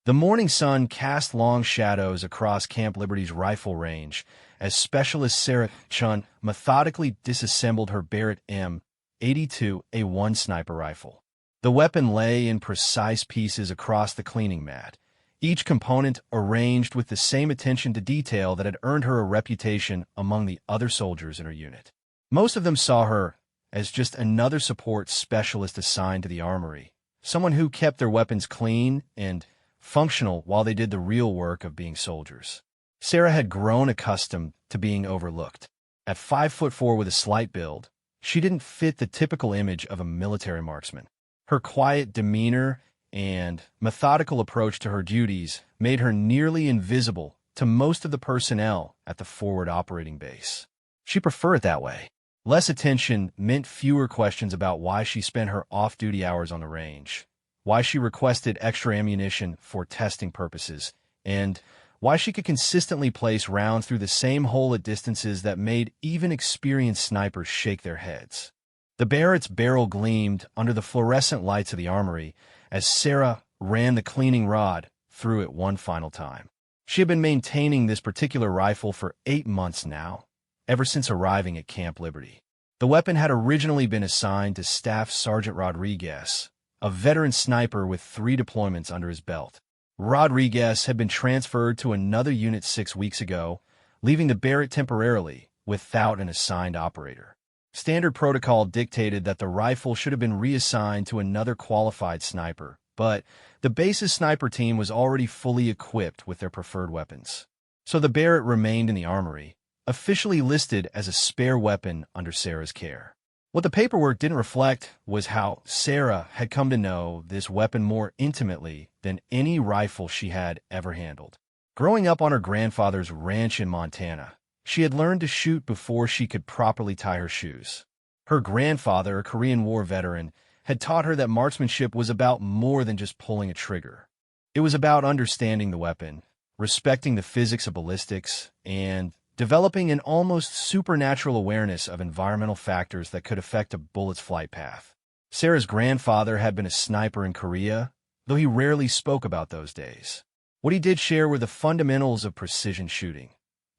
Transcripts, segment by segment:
The morning sun cast long shadows across Camp Liberty's rifle range as Specialist Sarah Chun methodically disassembled her Barrett M82A1 sniper rifle. The weapon lay in precise pieces across the cleaning mat, each component arranged with the same attention to detail that had earned her a reputation among the other soldiers in her unit. Most of them saw her as just another support specialist assigned to the armory, someone who kept their weapons clean and functional while they did the real work of being soldiers. Sarah had grown accustomed to being overlooked. At 5'4" with a slight build, she didn't fit the typical image of a military marksman. Her quiet demeanor and methodical approach to her duties made her nearly invisible to most of the personnel at the forward operating base. She preferred it that way. Less attention meant fewer questions about why she spent her off-duty hours on the range, why she requested extra ammunition for testing purposes, and why she could consistently place rounds through the same hole at distances that made even experienced snipers shake their heads. The Barrett's barrel gleamed under the fluorescent lights of the armory as Sarah ran the cleaning rod through it one final time. She had been maintaining this particular rifle for 8 months now, ever since arriving at Camp Liberty. The weapon had originally been assigned to Staff Sergeant Rodriguez, a veteran sniper with 3 deployments under his belt. Rodriguez had been transferred to another unit 6 weeks ago, leaving the Barrett temporarily without an assigned operator. Standard protocol dictated that the rifle should have been reassigned to another qualified sniper, but the base's sniper team was already fully equipped with their preferred weapons. So the Barrett remained in the armory, officially listed as a spare weapon under Sarah's care. What the paperwork didn't reflect was how Sarah had come to know this weapon more intimately than any rifle she had ever handled. Growing up on her grandfather's ranch in Montana, she had learned to shoot before she could properly tie her shoes. Her grandfather, a Korean War veteran, had taught her that marksmanship was about more than just pulling a trigger. It was about understanding the weapon, respecting the physics of ballistics, and developing an almost supernatural awareness of environmental factors that could affect a bullet's flight path. Sarah's grandfather had been a sniper in Korea, though he rarely spoke about those days. What he did share were the fundamentals of precision shooting: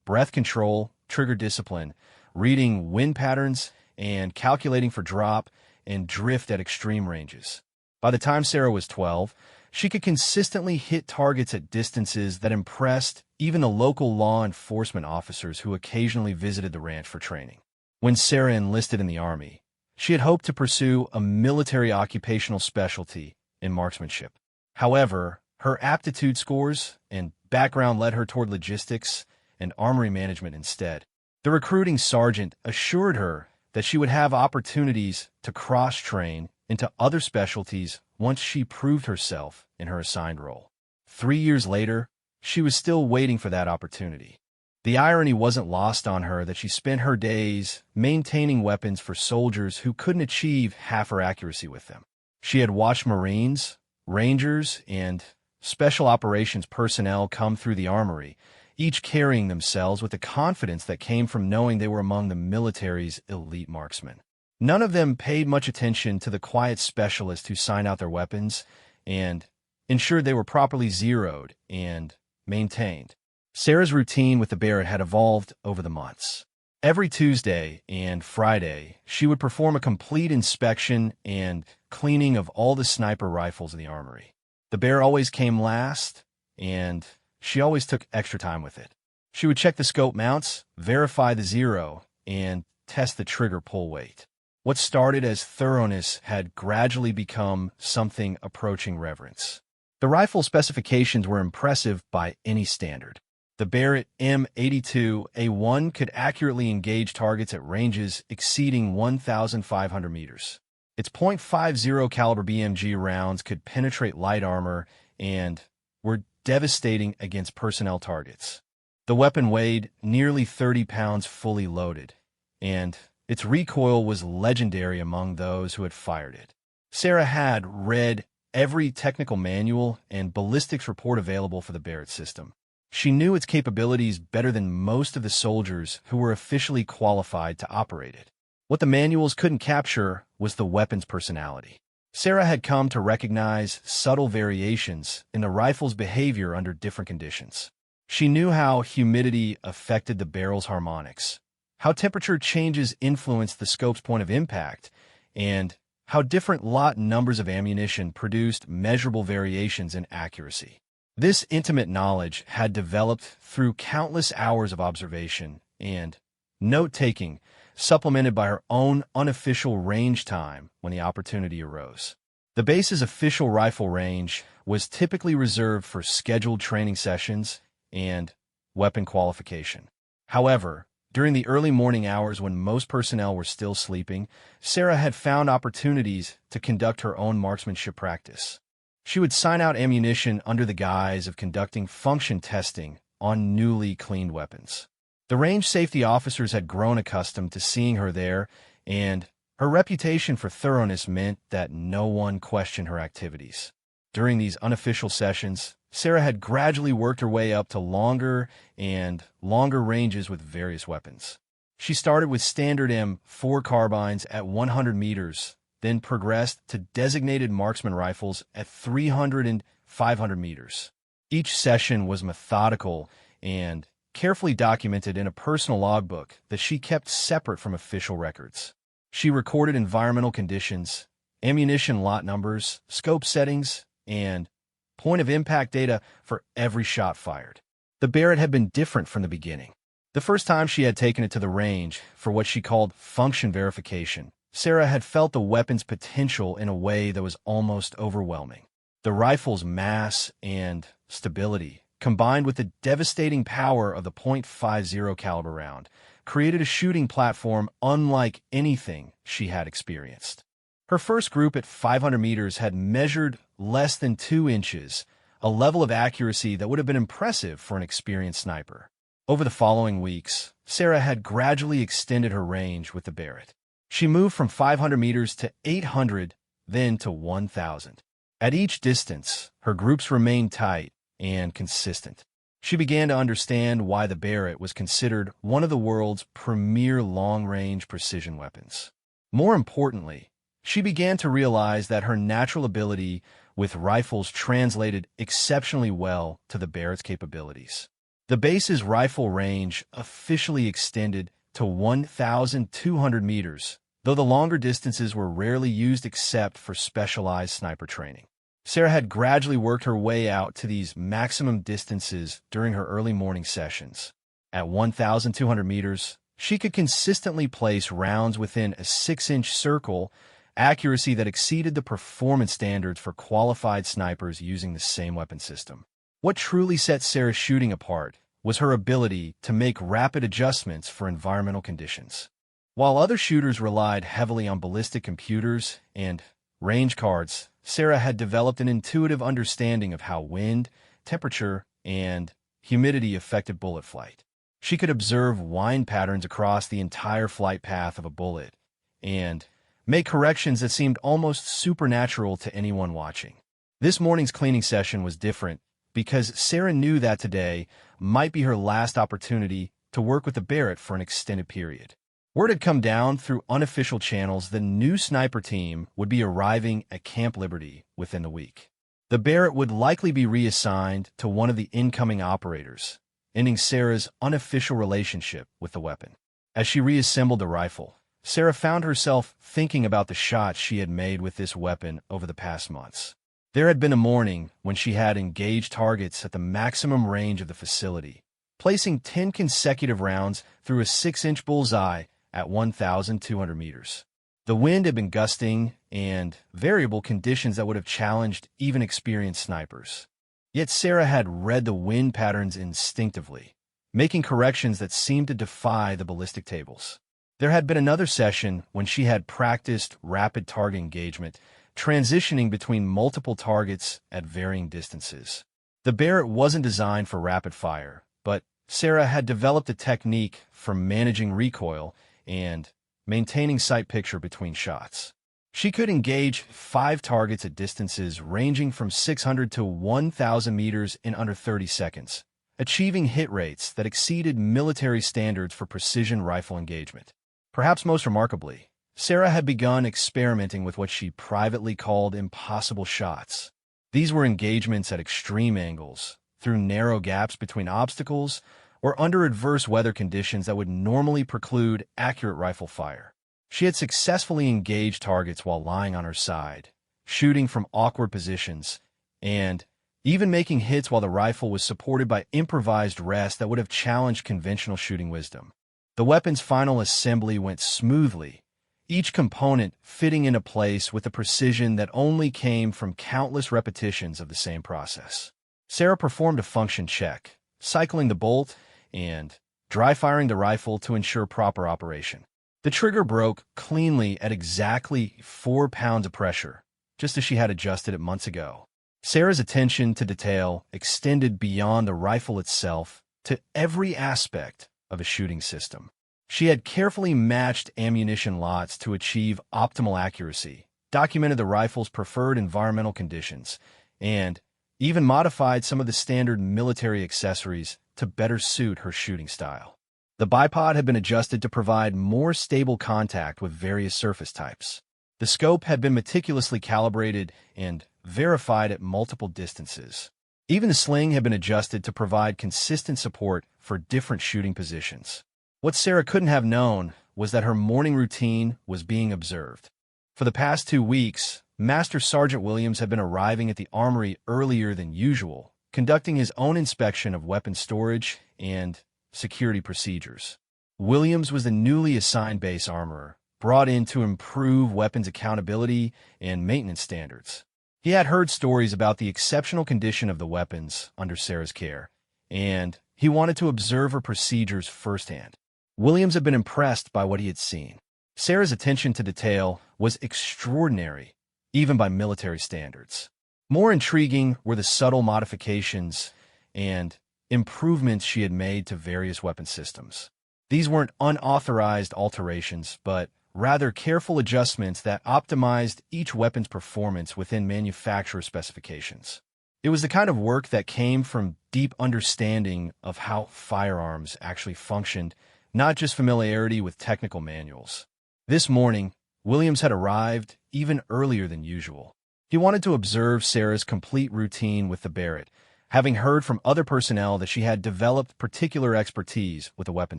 breath control, trigger discipline, reading wind patterns, and calculating for drop and drift at extreme ranges. By the time Sarah was 12, she could consistently hit targets at distances that impressed even the local law enforcement officers who occasionally visited the ranch for training. When Sarah enlisted in the Army, she had hoped to pursue a military occupational specialty in marksmanship. However, her aptitude scores and background led her toward logistics and armory management instead. The recruiting sergeant assured her that she would have opportunities to cross-train into other specialties once she proved herself in her assigned role. 3 years later, she was still waiting for that opportunity. The irony wasn't lost on her that she spent her days maintaining weapons for soldiers who couldn't achieve half her accuracy with them. She had watched Marines, Rangers, and Special Operations personnel come through the armory, each carrying themselves with the confidence that came from knowing they were among the military's elite marksmen. None of them paid much attention to the quiet specialist who signed out their weapons and ensured they were properly zeroed and maintained. Sarah's routine with the Barrett had evolved over the months. Every Tuesday and Friday, she would perform a complete inspection and cleaning of all the sniper rifles in the armory. The Barrett always came last, and she always took extra time with it. She would check the scope mounts, verify the zero, and test the trigger pull weight. What started as thoroughness had gradually become something approaching reverence. The rifle specifications were impressive by any standard. The Barrett M82A1 could accurately engage targets at ranges exceeding 1,500 meters. Its .50 caliber BMG rounds could penetrate light armor and were devastating against personnel targets. The weapon weighed nearly 30 pounds fully loaded, and its recoil was legendary among those who had fired it. Sarah had read every technical manual and ballistics report available for the Barrett system. She knew its capabilities better than most of the soldiers who were officially qualified to operate it. What the manuals couldn't capture was the weapon's personality. Sarah had come to recognize subtle variations in the rifle's behavior under different conditions. She knew how humidity affected the barrel's harmonics, how temperature changes influenced the scope's point of impact, and how different lot numbers of ammunition produced measurable variations in accuracy. This intimate knowledge had developed through countless hours of observation and note-taking, supplemented by her own unofficial range time when the opportunity arose. The base's official rifle range was typically reserved for scheduled training sessions and weapon qualification. However, during the early morning hours when most personnel were still sleeping, Sarah had found opportunities to conduct her own marksmanship practice. She would sign out ammunition under the guise of conducting function testing on newly cleaned weapons. The range safety officers had grown accustomed to seeing her there, and her reputation for thoroughness meant that no one questioned her activities. During these unofficial sessions, Sarah had gradually worked her way up to longer and longer ranges with various weapons. She started with standard M4 carbines at 100 meters, then progressed to designated marksman rifles at 300 and 500 meters. Each session was methodical and carefully documented in a personal logbook that she kept separate from official records. She recorded environmental conditions, ammunition lot numbers, scope settings, and point of impact data for every shot fired. The Barrett had been different from the beginning. The first time she had taken it to the range for what she called function verification, Sarah had felt the weapon's potential in a way that was almost overwhelming. The rifle's mass and stability, combined with the devastating power of the .50 caliber round, created a shooting platform unlike anything she had experienced. Her first group at 500 meters had measured less than 2 inches, a level of accuracy that would have been impressive for an experienced sniper. Over the following weeks, Sarah had gradually extended her range with the Barrett. She moved from 500 meters to 800, then to 1,000. At each distance, her groups remained tight and consistent. She began to understand why the Barrett was considered one of the world's premier long-range precision weapons. More importantly, she began to realize that her natural ability with rifles translated exceptionally well to the Barrett's capabilities. The base's rifle range officially extended to 1,200 meters, though the longer distances were rarely used except for specialized sniper training. Sarah had gradually worked her way out to these maximum distances during her early morning sessions. At 1,200 meters, she could consistently place rounds within a 6-inch circle, accuracy that exceeded the performance standards for qualified snipers using the same weapon system. What truly set Sarah's shooting apart was her ability to make rapid adjustments for environmental conditions. While other shooters relied heavily on ballistic computers and range cards, Sarah had developed an intuitive understanding of how wind, temperature, and humidity affected bullet flight. She could observe wind patterns across the entire flight path of a bullet and make corrections that seemed almost supernatural to anyone watching. This morning's cleaning session was different because Sarah knew that today might be her last opportunity to work with the Barrett for an extended period. Word had come down through unofficial channels the new sniper team would be arriving at Camp Liberty within the week. The Barrett would likely be reassigned to one of the incoming operators, ending Sarah's unofficial relationship with the weapon. As she reassembled the rifle, Sarah found herself thinking about the shots she had made with this weapon over the past months. There had been a morning when she had engaged targets at the maximum range of the facility, placing 10 consecutive rounds through a 6-inch bullseye at 1,200 meters. The wind had been gusting and variable conditions that would have challenged even experienced snipers. Yet Sarah had read the wind patterns instinctively, making corrections that seemed to defy the ballistic tables. There had been another session when she had practiced rapid target engagement, transitioning between multiple targets at varying distances. The Barrett wasn't designed for rapid fire, but Sarah had developed a technique for managing recoil and maintaining sight picture between shots. She could engage 5 targets at distances ranging from 600 to 1,000 meters in under 30 seconds, achieving hit rates that exceeded military standards for precision rifle engagement. Perhaps most remarkably, Sarah had begun experimenting with what she privately called impossible shots. These were engagements at extreme angles, through narrow gaps between obstacles, or under adverse weather conditions that would normally preclude accurate rifle fire. She had successfully engaged targets while lying on her side, shooting from awkward positions, and even making hits while the rifle was supported by improvised rests that would have challenged conventional shooting wisdom. The weapon's final assembly went smoothly, each component fitting into place with a precision that only came from countless repetitions of the same process. Sarah performed a function check, cycling the bolt and dry-firing the rifle to ensure proper operation. The trigger broke cleanly at exactly 4 pounds of pressure, just as she had adjusted it months ago. Sarah's attention to detail extended beyond the rifle itself to every aspect of a shooting system. She had carefully matched ammunition lots to achieve optimal accuracy, documented the rifle's preferred environmental conditions, and even modified some of the standard military accessories to better suit her shooting style. The bipod had been adjusted to provide more stable contact with various surface types. The scope had been meticulously calibrated and verified at multiple distances. Even the sling had been adjusted to provide consistent support for different shooting positions. What Sarah couldn't have known was that her morning routine was being observed. For the past 2 weeks, Master Sergeant Williams had been arriving at the armory earlier than usual, conducting his own inspection of weapon storage and security procedures. Williams was the newly assigned base armorer, brought in to improve weapons accountability and maintenance standards. He had heard stories about the exceptional condition of the weapons under Sarah's care, and he wanted to observe her procedures firsthand. Williams had been impressed by what he had seen. Sarah's attention to detail was extraordinary, even by military standards. More intriguing were the subtle modifications and improvements she had made to various weapon systems. These weren't unauthorized alterations, but rather careful adjustments that optimized each weapon's performance within manufacturer specifications. It was the kind of work that came from deep understanding of how firearms actually functioned, not just familiarity with technical manuals. This morning, Williams had arrived even earlier than usual. He wanted to observe Sarah's complete routine with the Barrett, having heard from other personnel that she had developed particular expertise with the weapon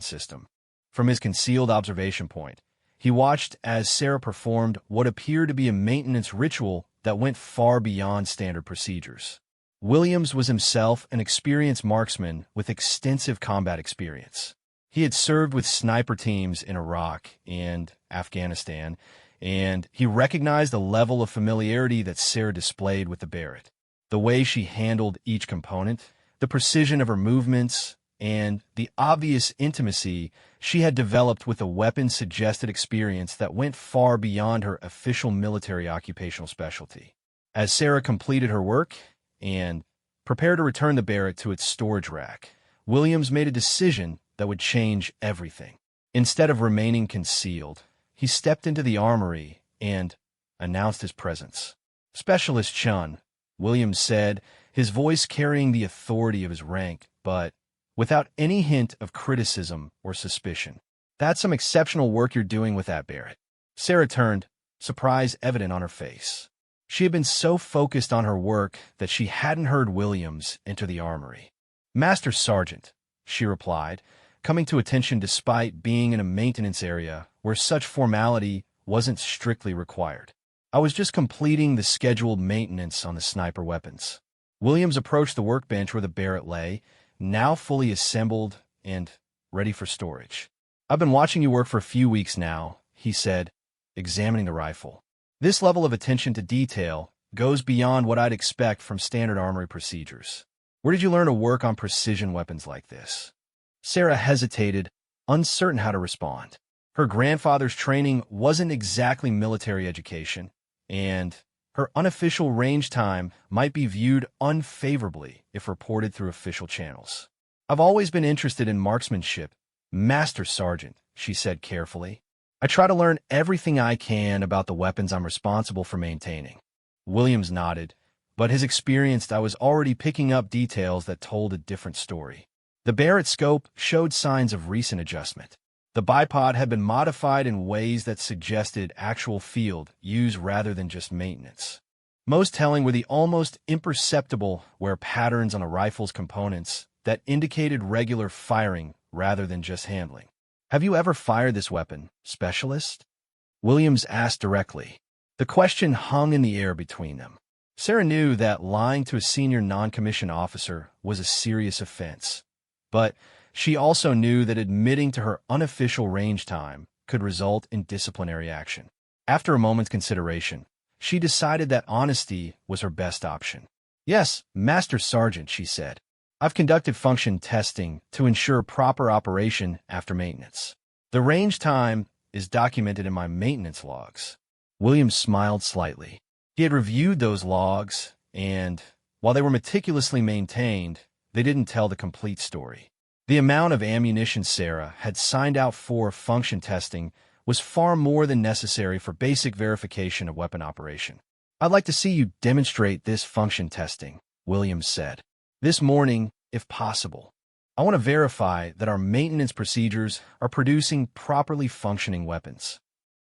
system. From his concealed observation point, he watched as Sarah performed what appeared to be a maintenance ritual that went far beyond standard procedures. Williams was himself an experienced marksman with extensive combat experience. He had served with sniper teams in Iraq and Afghanistan, and he recognized the level of familiarity that Sarah displayed with the Barrett. The way she handled each component, the precision of her movements, and the obvious intimacy she had developed with a weapon suggested experience that went far beyond her official military occupational specialty. As Sarah completed her work and prepared to return the Barrett to its storage rack, Williams made a decision that would change everything. Instead of remaining concealed, he stepped into the armory and announced his presence. "Specialist Chun," Williams said, his voice carrying the authority of his rank, but without any hint of criticism or suspicion. "That's some exceptional work you're doing with that Barrett." Sarah turned, surprise evident on her face. She had been so focused on her work that she hadn't heard Williams enter the armory. "Master Sergeant," she replied, coming to attention despite being in a maintenance area where such formality wasn't strictly required. "I was just completing the scheduled maintenance on the sniper weapons." Williams approached the workbench where the Barrett lay, now fully assembled and ready for storage. "I've been watching you work for a few weeks now," he said, examining the rifle. "This level of attention to detail goes beyond what I'd expect from standard armory procedures. Where did you learn to work on precision weapons like this?" Sarah hesitated, uncertain how to respond. Her grandfather's training wasn't exactly military education, and her unofficial range time might be viewed unfavorably if reported through official channels. "I've always been interested in marksmanship, Master Sergeant," she said carefully. "I try to learn everything I can about the weapons I'm responsible for maintaining." Williams nodded, but his experience I was already picking up details that told a different story. The Barrett scope showed signs of recent adjustment. The bipod had been modified in ways that suggested actual field use rather than just maintenance. Most telling were the almost imperceptible wear patterns on the rifle's components that indicated regular firing rather than just handling. "Have you ever fired this weapon, Specialist?" Williams asked directly. The question hung in the air between them. Sarah knew that lying to a senior non-commissioned officer was a serious offense, but she also knew that admitting to her unofficial range time could result in disciplinary action. After a moment's consideration, she decided that honesty was her best option. "Yes, Master Sergeant," she said. "I've conducted function testing to ensure proper operation after maintenance. The range time is documented in my maintenance logs." Williams smiled slightly. He had reviewed those logs, and while they were meticulously maintained, they didn't tell the complete story. The amount of ammunition Sarah had signed out for function testing was far more than necessary for basic verification of weapon operation. "I'd like to see you demonstrate this function testing," Williams said. "This morning, if possible. I want to verify that our maintenance procedures are producing properly functioning weapons."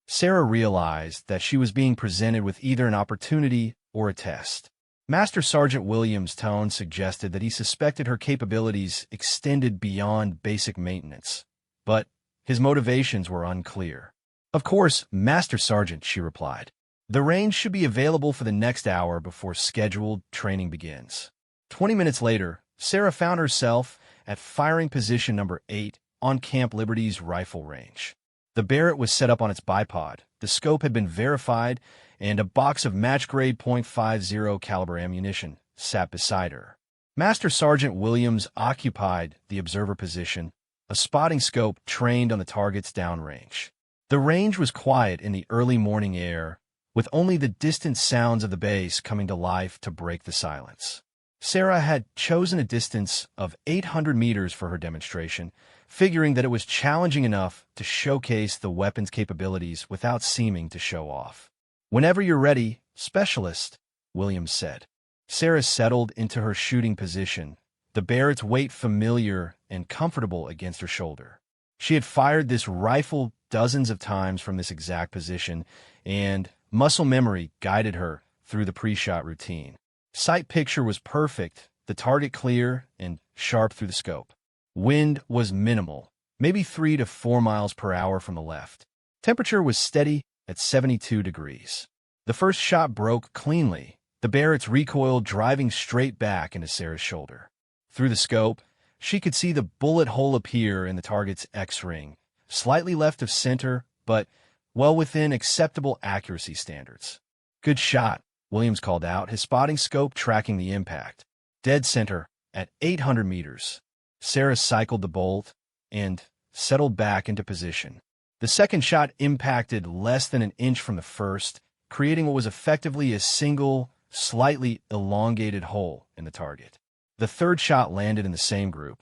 Sarah realized that she was being presented with either an opportunity or a test. Master Sergeant Williams' tone suggested that he suspected her capabilities extended beyond basic maintenance, but his motivations were unclear. "Of course, Master Sergeant," she replied. "The range should be available for the next hour before scheduled training begins." 20 minutes later, Sarah found herself at firing position number 8 on Camp Liberty's rifle range. The Barrett was set up on its bipod, the scope had been verified, and a box of match-grade .50 caliber ammunition sat beside her. Master Sergeant Williams occupied the observer position, a spotting scope trained on the target's downrange. The range was quiet in the early morning air, with only the distant sounds of the base coming to life to break the silence. Sarah had chosen a distance of 800 meters for her demonstration, figuring that it was challenging enough to showcase the weapon's capabilities without seeming to show off. "Whenever you're ready, Specialist," Williams said. Sarah settled into her shooting position, the Barrett's weight familiar and comfortable against her shoulder. She had fired this rifle dozens of times from this exact position, and muscle memory guided her through the pre-shot routine. Sight picture was perfect, the target clear and sharp through the scope. Wind was minimal, maybe 3 to 4 miles per hour from the left. Temperature was steady at 72 degrees. The first shot broke cleanly, the Barrett's recoil driving straight back into Sarah's shoulder. Through the scope, she could see the bullet hole appear in the target's X-ring, slightly left of center, but well within acceptable accuracy standards. "Good shot," Williams called out, his spotting scope tracking the impact. "Dead center at 800 meters. Sarah cycled the bolt and settled back into position. The second shot impacted less than an inch from the first, creating what was effectively a single, slightly elongated hole in the target. The third shot landed in the same group,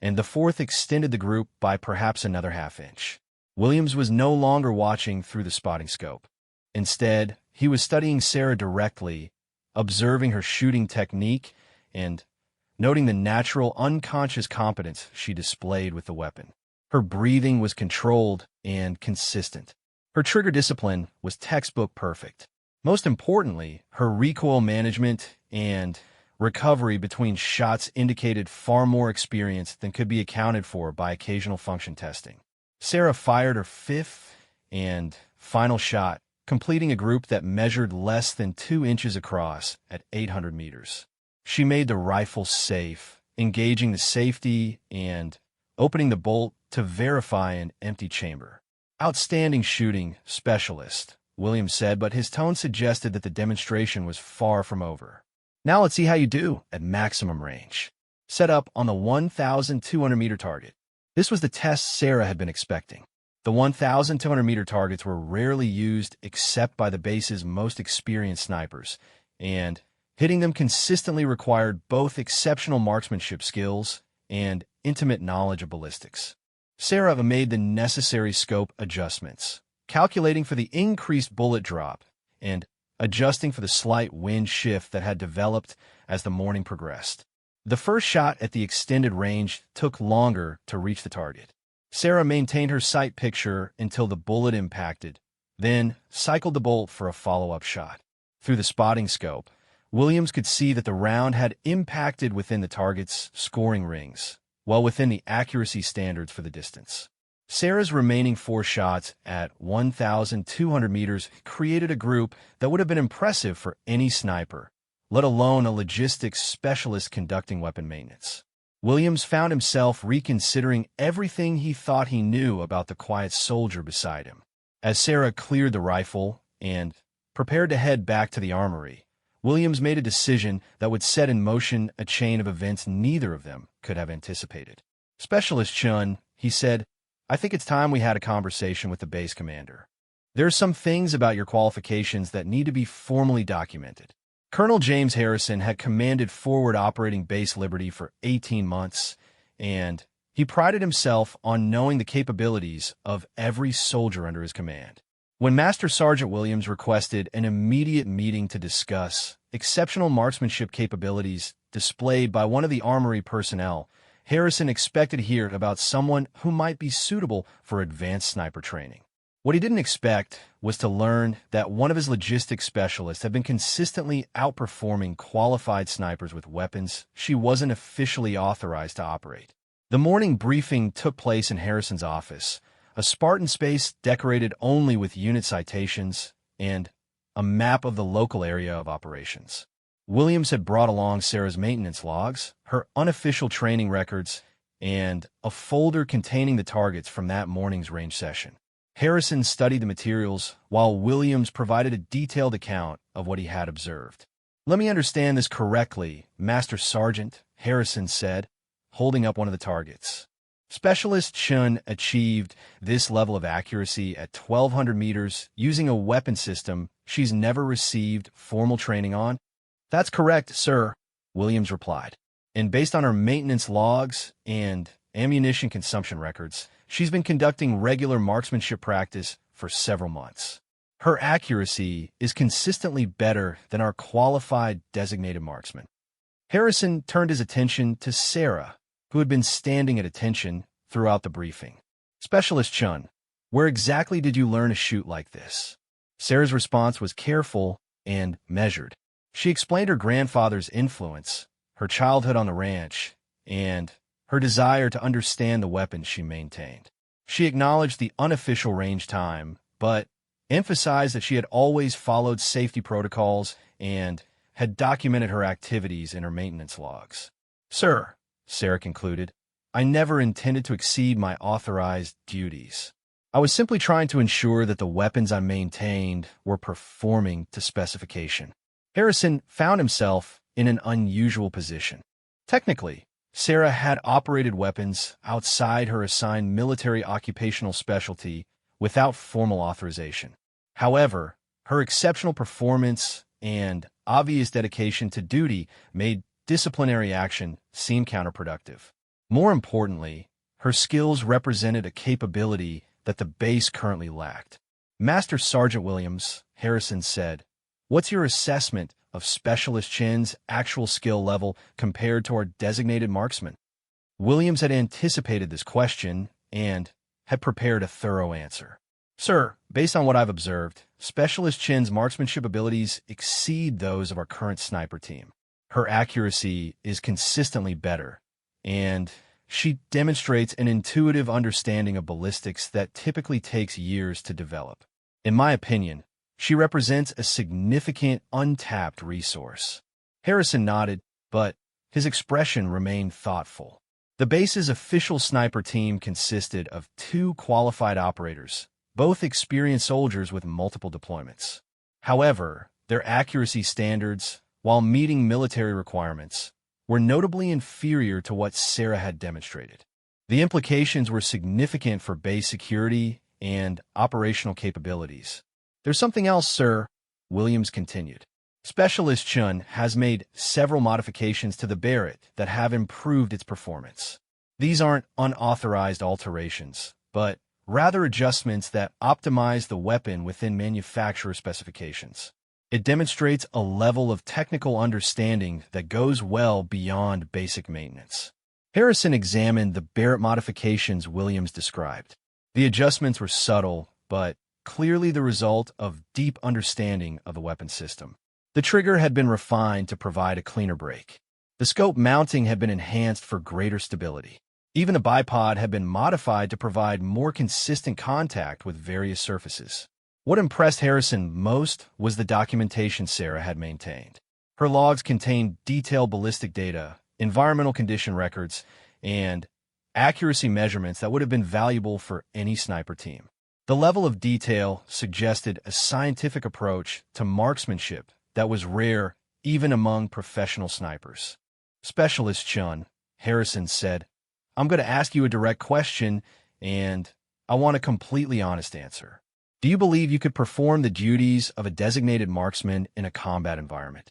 and the fourth extended the group by perhaps another half-inch. Williams was no longer watching through the spotting scope. Instead, he was studying Sarah directly, observing her shooting technique and noting the natural, unconscious competence she displayed with the weapon. Her breathing was controlled and consistent. Her trigger discipline was textbook perfect. Most importantly, her recoil management and recovery between shots indicated far more experience than could be accounted for by occasional function testing. Sarah fired her fifth and final shot, completing a group that measured less than 2 inches across at 800 meters. She made the rifle safe, engaging the safety and opening the bolt to verify an empty chamber. "Outstanding shooting, Specialist," Williams said, but his tone suggested that the demonstration was far from over. "Now let's see how you do at maximum range." Set up on the 1,200-meter target. This was the test Sarah had been expecting. The 1,200-meter targets were rarely used except by the base's most experienced snipers, and hitting them consistently required both exceptional marksmanship skills and intimate knowledge of ballistics. Sarah made the necessary scope adjustments, calculating for the increased bullet drop and adjusting for the slight wind shift that had developed as the morning progressed. The first shot at the extended range took longer to reach the target. Sarah maintained her sight picture until the bullet impacted, then cycled the bolt for a follow-up shot. Through the spotting scope, Williams could see that the round had impacted within the target's scoring rings, well within the accuracy standards for the distance. Sarah's remaining 4 shots at 1,200 meters created a group that would have been impressive for any sniper, let alone a logistics specialist conducting weapon maintenance. Williams found himself reconsidering everything he thought he knew about the quiet soldier beside him. As Sarah cleared the rifle and prepared to head back to the armory, Williams made a decision that would set in motion a chain of events neither of them could have anticipated. "Specialist Chun," he said, "I think it's time we had a conversation with the base commander. There are some things about your qualifications that need to be formally documented." Colonel James Harrison had commanded Forward Operating Base Liberty for 18 months, and he prided himself on knowing the capabilities of every soldier under his command. When Master Sergeant Williams requested an immediate meeting to discuss exceptional marksmanship capabilities displayed by one of the armory personnel, Harrison expected to hear about someone who might be suitable for advanced sniper training. What he didn't expect was to learn that one of his logistics specialists had been consistently outperforming qualified snipers with weapons she wasn't officially authorized to operate. The morning briefing took place in Harrison's office, a Spartan space decorated only with unit citations and a map of the local area of operations. Williams had brought along Sarah's maintenance logs, her unofficial training records, and a folder containing the targets from that morning's range session. Harrison studied the materials while Williams provided a detailed account of what he had observed. "Let me understand this correctly, Master Sergeant," Harrison said, holding up one of the targets. "Specialist Chun achieved this level of accuracy at 1,200 meters using a weapon system she's never received formal training on?" "That's correct, sir," Williams replied. "And based on her maintenance logs and ammunition consumption records, she's been conducting regular marksmanship practice for several months. Her accuracy is consistently better than our qualified designated marksman." Harrison turned his attention to Sarah, who had been standing at attention throughout the briefing. "Specialist Chun, where exactly did you learn to shoot like this?" Sarah's response was careful and measured. She explained her grandfather's influence, her childhood on the ranch, and her desire to understand the weapons she maintained. She acknowledged the unofficial range time, but emphasized that she had always followed safety protocols and had documented her activities in her maintenance logs. "Sir," Sarah concluded, "I never intended to exceed my authorized duties. I was simply trying to ensure that the weapons I maintained were performing to specification." Harrison found himself in an unusual position. Technically, Sarah had operated weapons outside her assigned military occupational specialty without formal authorization. However, her exceptional performance and obvious dedication to duty made disciplinary action seem counterproductive. More importantly, her skills represented a capability that the base currently lacked. "Master Sergeant Williams," Harrison said, "what's your assessment of Specialist Chin's actual skill level compared to our designated marksman?" Williams had anticipated this question and had prepared a thorough answer. "Sir, based on what I've observed, Specialist Chin's marksmanship abilities exceed those of our current sniper team. Her accuracy is consistently better, and she demonstrates an intuitive understanding of ballistics that typically takes years to develop. In my opinion, she represents a significant untapped resource." Harrison nodded, but his expression remained thoughtful. The base's official sniper team consisted of 2 qualified operators, both experienced soldiers with multiple deployments. However, their accuracy standards, while meeting military requirements, were notably inferior to what Sarah had demonstrated. The implications were significant for base security and operational capabilities. "There's something else, sir," Williams continued. "Specialist Chun has made several modifications to the Barrett that have improved its performance. These aren't unauthorized alterations, but rather adjustments that optimize the weapon within manufacturer specifications. It demonstrates a level of technical understanding that goes well beyond basic maintenance." Harrison examined the Barrett modifications Williams described. The adjustments were subtle, but clearly the result of deep understanding of the weapon system. The trigger had been refined to provide a cleaner break. The scope mounting had been enhanced for greater stability. Even the bipod had been modified to provide more consistent contact with various surfaces. What impressed Harrison most was the documentation Sarah had maintained. Her logs contained detailed ballistic data, environmental condition records, and accuracy measurements that would have been valuable for any sniper team. The level of detail suggested a scientific approach to marksmanship that was rare even among professional snipers. Specialist Chun, Harrison said, I'm going to ask you a direct question, and I want a completely honest answer. Do you believe you could perform the duties of a designated marksman in a combat environment?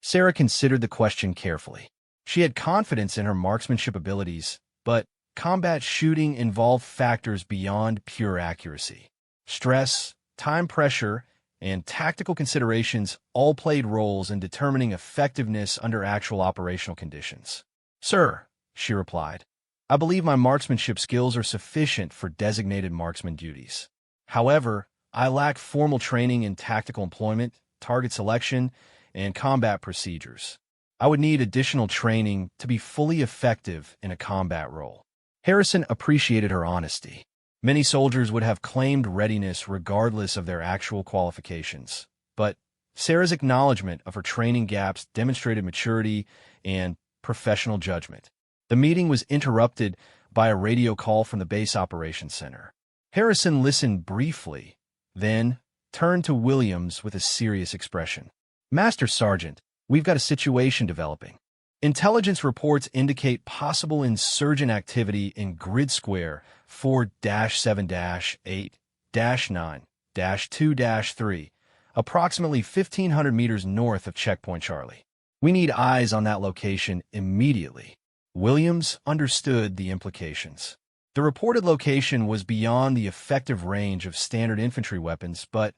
Sarah considered the question carefully. She had confidence in her marksmanship abilities, but combat shooting involved factors beyond pure accuracy. Stress, time pressure, and tactical considerations all played roles in determining effectiveness under actual operational conditions. Sir, she replied, I believe my marksmanship skills are sufficient for designated marksman duties. However, I lack formal training in tactical employment, target selection, and combat procedures. I would need additional training to be fully effective in a combat role. Harrison appreciated her honesty. Many soldiers would have claimed readiness regardless of their actual qualifications, but Sarah's acknowledgement of her training gaps demonstrated maturity and professional judgment. The meeting was interrupted by a radio call from the base operations center. Harrison listened briefly, then turned to Williams with a serious expression. Master Sergeant, we've got a situation developing. Intelligence reports indicate possible insurgent activity in Grid Square 4-7-8-9-2-3, approximately 1,500 meters north of Checkpoint Charlie. We need eyes on that location immediately. Williams understood the implications. The reported location was beyond the effective range of standard infantry weapons, but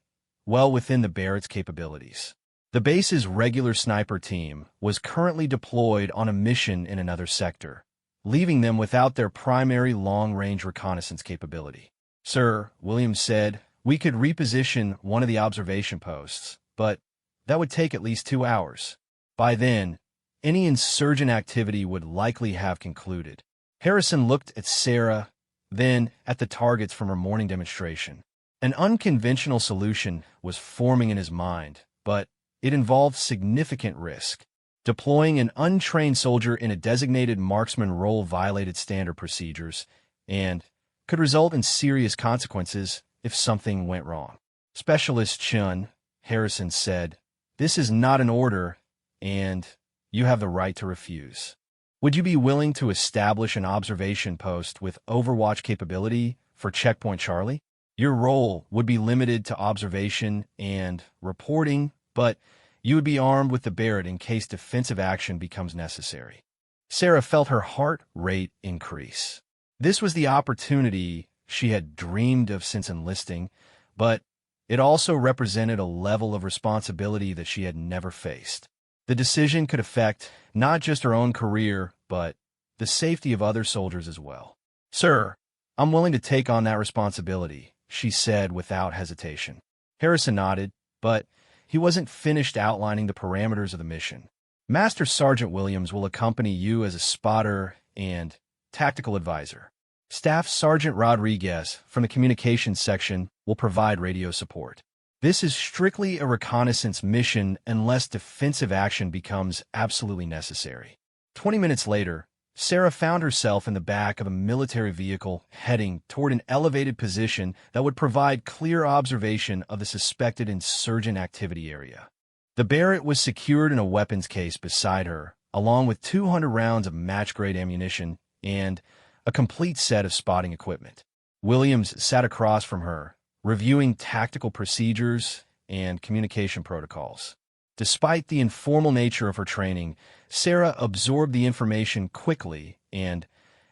well within the Barrett's capabilities. The base's regular sniper team was currently deployed on a mission in another sector, leaving them without their primary long-range reconnaissance capability. Sir, Williams said, we could reposition one of the observation posts, but that would take at least 2 hours. By then, any insurgent activity would likely have concluded. Harrison looked at Sarah, then at the targets from her morning demonstration. An unconventional solution was forming in his mind, but it involved significant risk. Deploying an untrained soldier in a designated marksman role violated standard procedures and could result in serious consequences if something went wrong. Specialist Chun, Harrison said, this is not an order, and you have the right to refuse. Would you be willing to establish an observation post with overwatch capability for Checkpoint Charlie? Your role would be limited to observation and reporting, but you would be armed with the Barrett in case defensive action becomes necessary. Sarah felt her heart rate increase. This was the opportunity she had dreamed of since enlisting, but it also represented a level of responsibility that she had never faced. The decision could affect not just her own career, but the safety of other soldiers as well. Sir, I'm willing to take on that responsibility, she said without hesitation. Harrison nodded, but he wasn't finished outlining the parameters of the mission. Master Sergeant Williams will accompany you as a spotter and tactical advisor. Staff Sergeant Rodriguez from the communications section will provide radio support. This is strictly a reconnaissance mission unless defensive action becomes absolutely necessary. 20 minutes later, Sarah found herself in the back of a military vehicle heading toward an elevated position that would provide clear observation of the suspected insurgent activity area. The Barrett was secured in a weapons case beside her, along with 200 rounds of match-grade ammunition and a complete set of spotting equipment. Williams sat across from her, reviewing tactical procedures and communication protocols. Despite the informal nature of her training, Sarah absorbed the information quickly and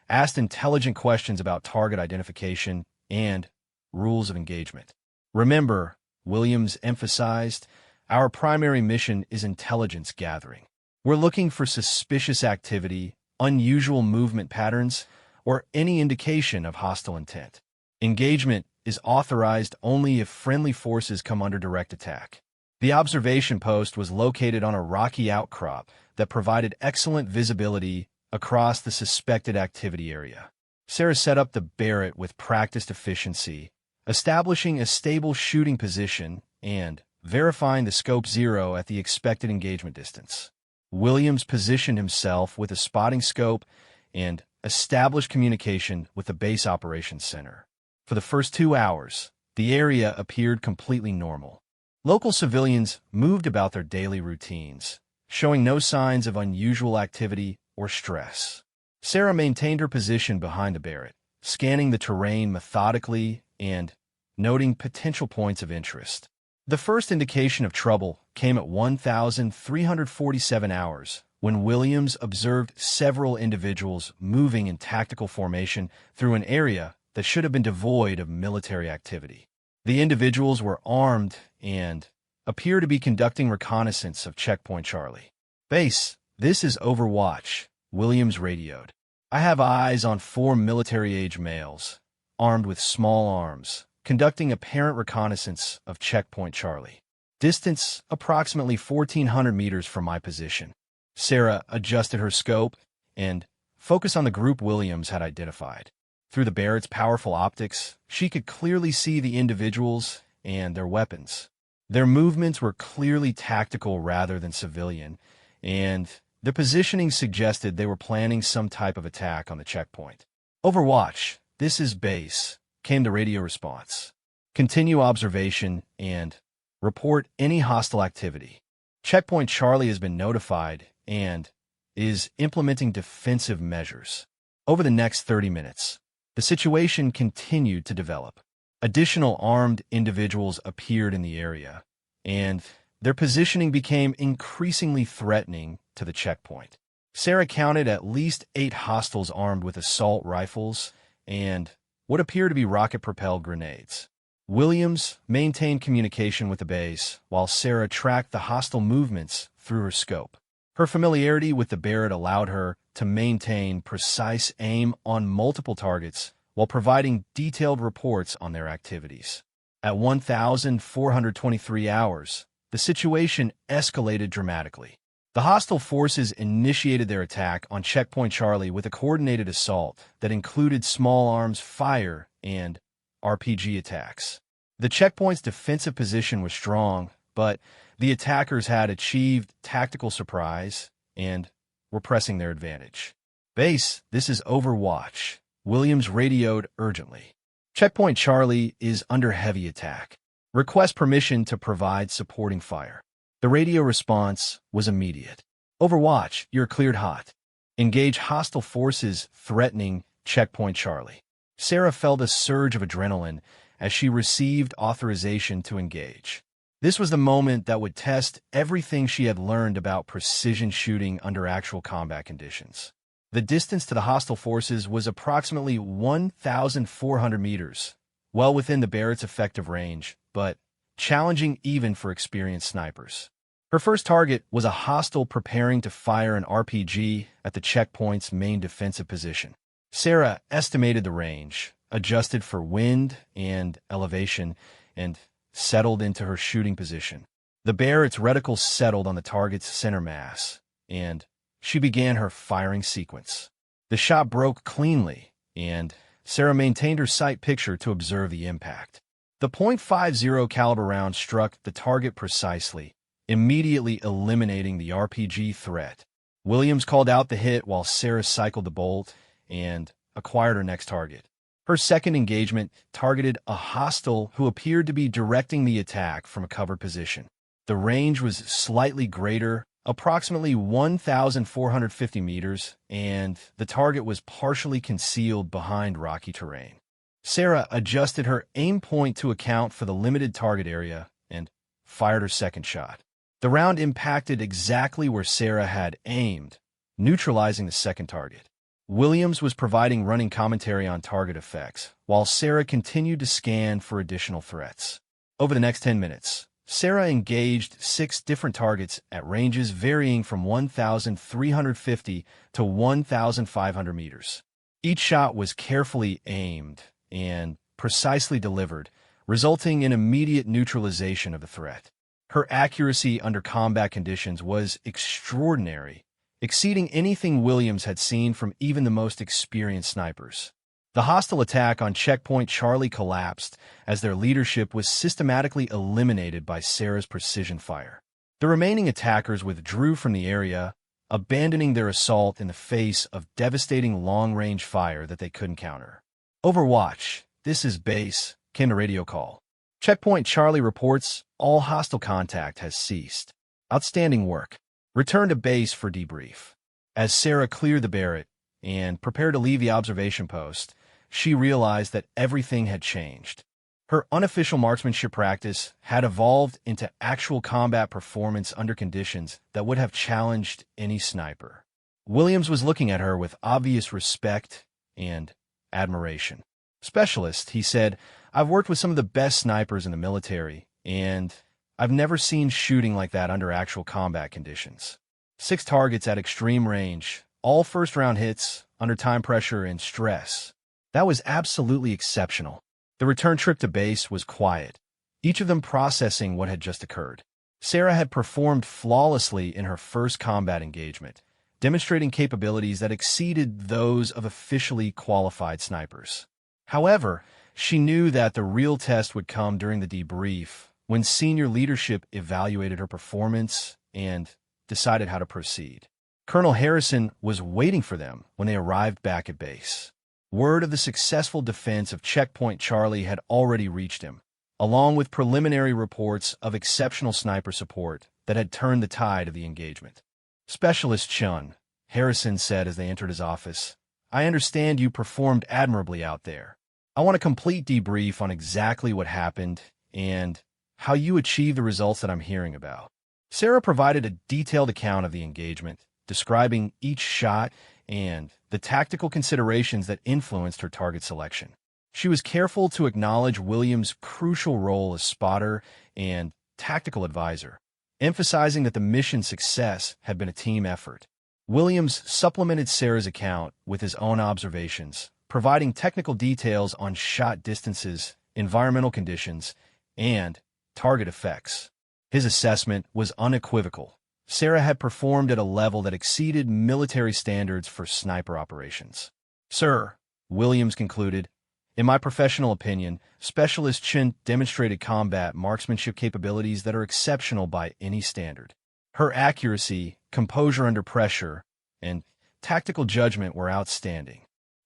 asked intelligent questions about target identification and rules of engagement. Remember, Williams emphasized, our primary mission is intelligence gathering. We're looking for suspicious activity, unusual movement patterns, or any indication of hostile intent. Engagement is authorized only if friendly forces come under direct attack. The observation post was located on a rocky outcrop that provided excellent visibility across the suspected activity area. Sarah set up the Barrett with practiced efficiency, establishing a stable shooting position and verifying the scope 0 at the expected engagement distance. Williams positioned himself with a spotting scope and established communication with the base operations center. For the first 2 hours, the area appeared completely normal. Local civilians moved about their daily routines, showing no signs of unusual activity or stress. Sarah maintained her position behind the Barrett, scanning the terrain methodically and noting potential points of interest. The first indication of trouble came at 1,347 hours, when Williams observed several individuals moving in tactical formation through an area that should have been devoid of military activity. The individuals were armed and appear to be conducting reconnaissance of Checkpoint Charlie. "Base, this is Overwatch," Williams radioed. "I have eyes on 4 military-age males, armed with small arms, conducting apparent reconnaissance of Checkpoint Charlie. Distance approximately 1,400 meters from my position." Sarah adjusted her scope and focused on the group Williams had identified. Through the Barrett's powerful optics, she could clearly see the individuals and their weapons. Their movements were clearly tactical rather than civilian, and their positioning suggested they were planning some type of attack on the checkpoint. "Overwatch, this is Base," came the radio response. "Continue observation and report any hostile activity. Checkpoint Charlie has been notified and is implementing defensive measures." Over the next 30 minutes, the situation continued to develop. Additional armed individuals appeared in the area, and their positioning became increasingly threatening to the checkpoint. Sarah counted at least 8 hostiles armed with assault rifles and what appeared to be rocket-propelled grenades. Williams maintained communication with the base, while Sarah tracked the hostile movements through her scope. Her familiarity with the Barrett allowed her to maintain precise aim on multiple targets while providing detailed reports on their activities. At 1,423 hours, the situation escalated dramatically. The hostile forces initiated their attack on Checkpoint Charlie with a coordinated assault that included small arms fire and RPG attacks. The checkpoint's defensive position was strong, but the attackers had achieved tactical surprise and were pressing their advantage. "Base, this is Overwatch," Williams radioed urgently. "Checkpoint Charlie is under heavy attack. Request permission to provide supporting fire." The radio response was immediate. "Overwatch, you're cleared hot. Engage hostile forces threatening Checkpoint Charlie." Sarah felt a surge of adrenaline as she received authorization to engage. This was the moment that would test everything she had learned about precision shooting under actual combat conditions. The distance to the hostile forces was approximately 1,400 meters, well within the Barrett's effective range, but challenging even for experienced snipers. Her first target was a hostile preparing to fire an RPG at the checkpoint's main defensive position. Sarah estimated the range, adjusted for wind and elevation, and settled into her shooting position. The Barrett's reticle settled on the target's center mass, and she began her firing sequence. The shot broke cleanly, and Sarah maintained her sight picture to observe the impact. The .50 caliber round struck the target precisely, immediately eliminating the RPG threat. Williams called out the hit while Sarah cycled the bolt and acquired her next target. Her second engagement targeted a hostile who appeared to be directing the attack from a covered position. The range was slightly greater, approximately 1,450 meters, and the target was partially concealed behind rocky terrain. Sarah adjusted her aim point to account for the limited target area and fired her second shot. The round impacted exactly where Sarah had aimed, neutralizing the second target. Williams was providing running commentary on target effects, while Sarah continued to scan for additional threats. Over the next 10 minutes, Sarah engaged 6 different targets at ranges varying from 1,350 to 1,500 meters. Each shot was carefully aimed and precisely delivered, resulting in immediate neutralization of the threat. Her accuracy under combat conditions was extraordinary, exceeding anything Williams had seen from even the most experienced snipers. The hostile attack on Checkpoint Charlie collapsed as their leadership was systematically eliminated by Sarah's precision fire. The remaining attackers withdrew from the area, abandoning their assault in the face of devastating long-range fire that they couldn't counter. Overwatch, this is base, came the radio call. Checkpoint Charlie reports all hostile contact has ceased. Outstanding work. Return to base for debrief. As Sarah cleared the Barrett and prepared to leave the observation post, she realized that everything had changed. Her unofficial marksmanship practice had evolved into actual combat performance under conditions that would have challenged any sniper. Williams was looking at her with obvious respect and admiration. Specialist, he said, I've worked with some of the best snipers in the military, and I've never seen shooting like that under actual combat conditions. 6 targets at extreme range, all first-round hits, under time pressure and stress. That was absolutely exceptional. The return trip to base was quiet, each of them processing what had just occurred. Sarah had performed flawlessly in her first combat engagement, demonstrating capabilities that exceeded those of officially qualified snipers. However, she knew that the real test would come during the debrief, when senior leadership evaluated her performance and decided how to proceed. Colonel Harrison was waiting for them when they arrived back at base. Word of the successful defense of Checkpoint Charlie had already reached him, along with preliminary reports of exceptional sniper support that had turned the tide of the engagement. Specialist Chun, Harrison said as they entered his office, I understand you performed admirably out there. I want a complete debrief on exactly what happened and how you achieved the results that I'm hearing about. Sarah provided a detailed account of the engagement, describing each shot and the tactical considerations that influenced her target selection. She was careful to acknowledge Williams' crucial role as spotter and tactical advisor, emphasizing that the mission's success had been a team effort. Williams supplemented Sarah's account with his own observations, providing technical details on shot distances, environmental conditions, and target effects. His assessment was unequivocal. Sarah had performed at a level that exceeded military standards for sniper operations. Sir, Williams concluded, in my professional opinion, Specialist Chin demonstrated combat marksmanship capabilities that are exceptional by any standard. Her accuracy, composure under pressure, and tactical judgment were outstanding.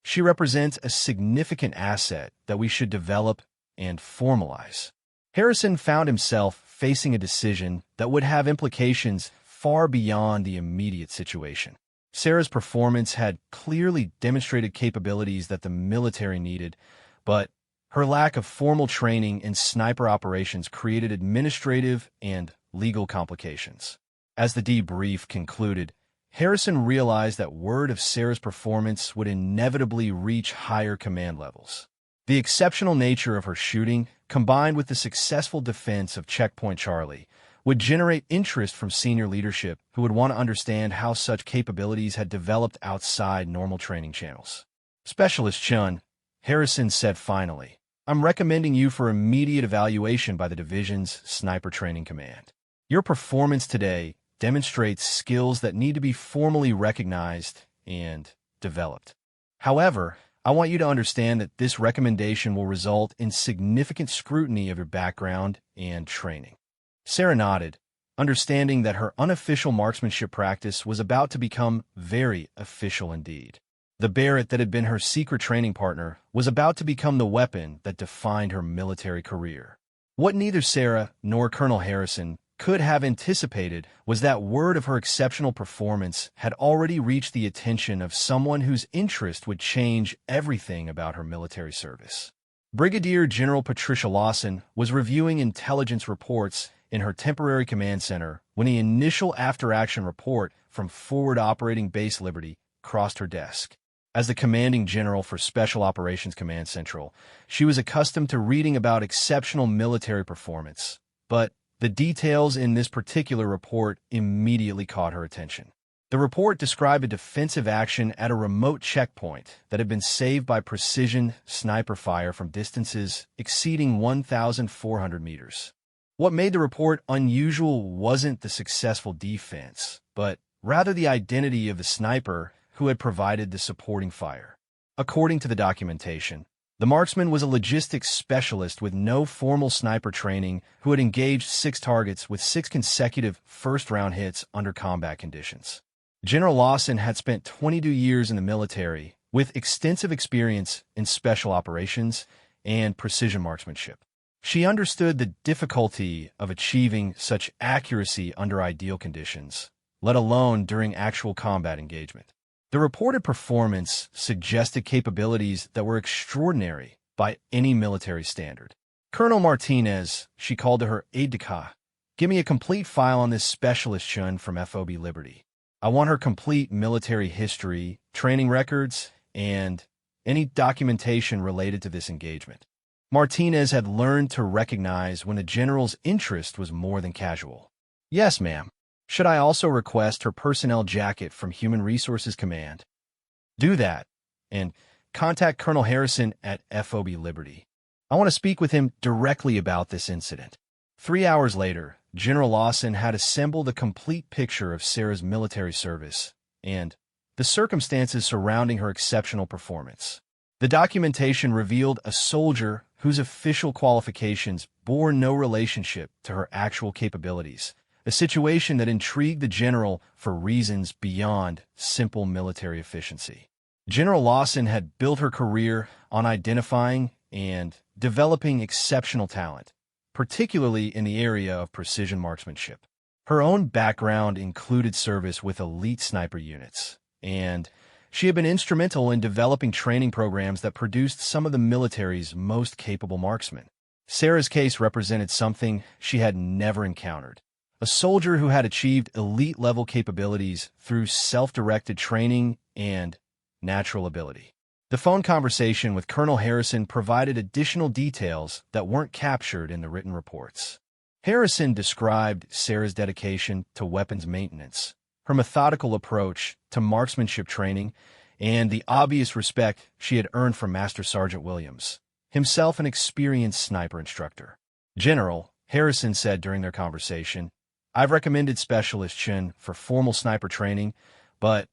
She represents a significant asset that we should develop and formalize. Harrison found himself facing a decision that would have implications far beyond the immediate situation. Sarah's performance had clearly demonstrated capabilities that the military needed, but her lack of formal training in sniper operations created administrative and legal complications. As the debrief concluded, Harrison realized that word of Sarah's performance would inevitably reach higher command levels. The exceptional nature of her shooting, combined with the successful defense of Checkpoint Charlie, would generate interest from senior leadership who would want to understand how such capabilities had developed outside normal training channels. Specialist Chun, Harrison said finally, I'm recommending you for immediate evaluation by the division's Sniper Training Command. Your performance today demonstrates skills that need to be formally recognized and developed. However, I want you to understand that this recommendation will result in significant scrutiny of your background and training. Sarah nodded, understanding that her unofficial marksmanship practice was about to become very official indeed. The Barrett that had been her secret training partner was about to become the weapon that defined her military career. What neither Sarah nor Colonel Harrison could have anticipated was that word of her exceptional performance had already reached the attention of someone whose interest would change everything about her military service. Brigadier General Patricia Lawson was reviewing intelligence reports in her temporary command center when the initial after-action report from Forward Operating Base Liberty crossed her desk. As the commanding general for Special Operations Command Central, she was accustomed to reading about exceptional military performance, but The details in this particular report immediately caught her attention. The report described a defensive action at a remote checkpoint that had been saved by precision sniper fire from distances exceeding 1,400 meters. What made the report unusual wasn't the successful defense, but rather the identity of the sniper who had provided the supporting fire. According to the documentation, the marksman was a logistics specialist with no formal sniper training who had engaged 6 targets with 6 consecutive first-round hits under combat conditions. General Lawson had spent 22 years in the military with extensive experience in special operations and precision marksmanship. She understood the difficulty of achieving such accuracy under ideal conditions, let alone during actual combat engagement. The reported performance suggested capabilities that were extraordinary by any military standard. Colonel Martinez, she called to her aide-de-camp, "Give me a complete file on this specialist Chun from FOB Liberty. I want her complete military history, training records, and any documentation related to this engagement." Martinez had learned to recognize when a general's interest was more than casual. "Yes, ma'am. Should I also request her personnel jacket from Human Resources Command?" "Do that, and contact Colonel Harrison at FOB Liberty. I want to speak with him directly about this incident." 3 hours later, General Lawson had assembled a complete picture of Sarah's military service and the circumstances surrounding her exceptional performance. The documentation revealed a soldier whose official qualifications bore no relationship to her actual capabilities, a situation that intrigued the general for reasons beyond simple military efficiency. General Lawson had built her career on identifying and developing exceptional talent, particularly in the area of precision marksmanship. Her own background included service with elite sniper units, and she had been instrumental in developing training programs that produced some of the military's most capable marksmen. Sarah's case represented something she had never encountered: a soldier who had achieved elite-level capabilities through self-directed training and natural ability. The phone conversation with Colonel Harrison provided additional details that weren't captured in the written reports. Harrison described Sarah's dedication to weapons maintenance, her methodical approach to marksmanship training, and the obvious respect she had earned from Master Sergeant Williams, himself an experienced sniper instructor. "General," Harrison said during their conversation, "I've recommended Specialist Chen for formal sniper training, but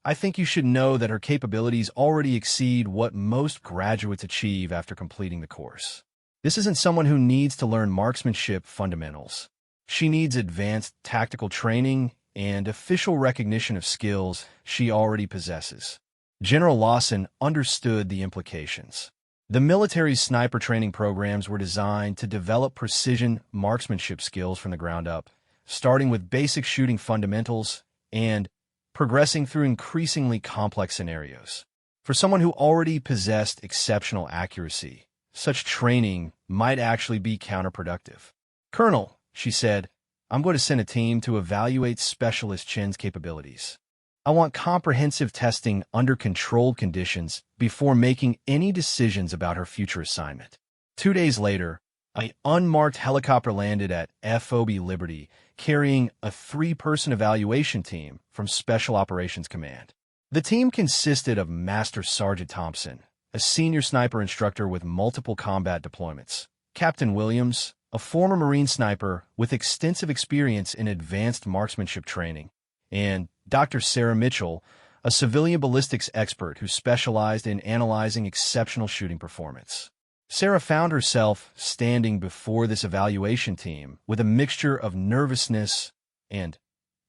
I think you should know that her capabilities already exceed what most graduates achieve after completing the course. This isn't someone who needs to learn marksmanship fundamentals. She needs advanced tactical training and official recognition of skills she already possesses." General Lawson understood the implications. The military's sniper training programs were designed to develop precision marksmanship skills from the ground up, starting with basic shooting fundamentals and progressing through increasingly complex scenarios. For someone who already possessed exceptional accuracy, such training might actually be counterproductive. "Colonel," she said, "I'm going to send a team to evaluate Specialist Chen's capabilities. I want comprehensive testing under controlled conditions before making any decisions about her future assignment." 2 days later, an unmarked helicopter landed at FOB Liberty, carrying a 3-person evaluation team from Special Operations Command. The team consisted of Master Sergeant Thompson, a senior sniper instructor with multiple combat deployments; Captain Williams, a former Marine sniper with extensive experience in advanced marksmanship training; and Dr. Sarah Mitchell, a civilian ballistics expert who specialized in analyzing exceptional shooting performance. Sarah found herself standing before this evaluation team with a mixture of nervousness and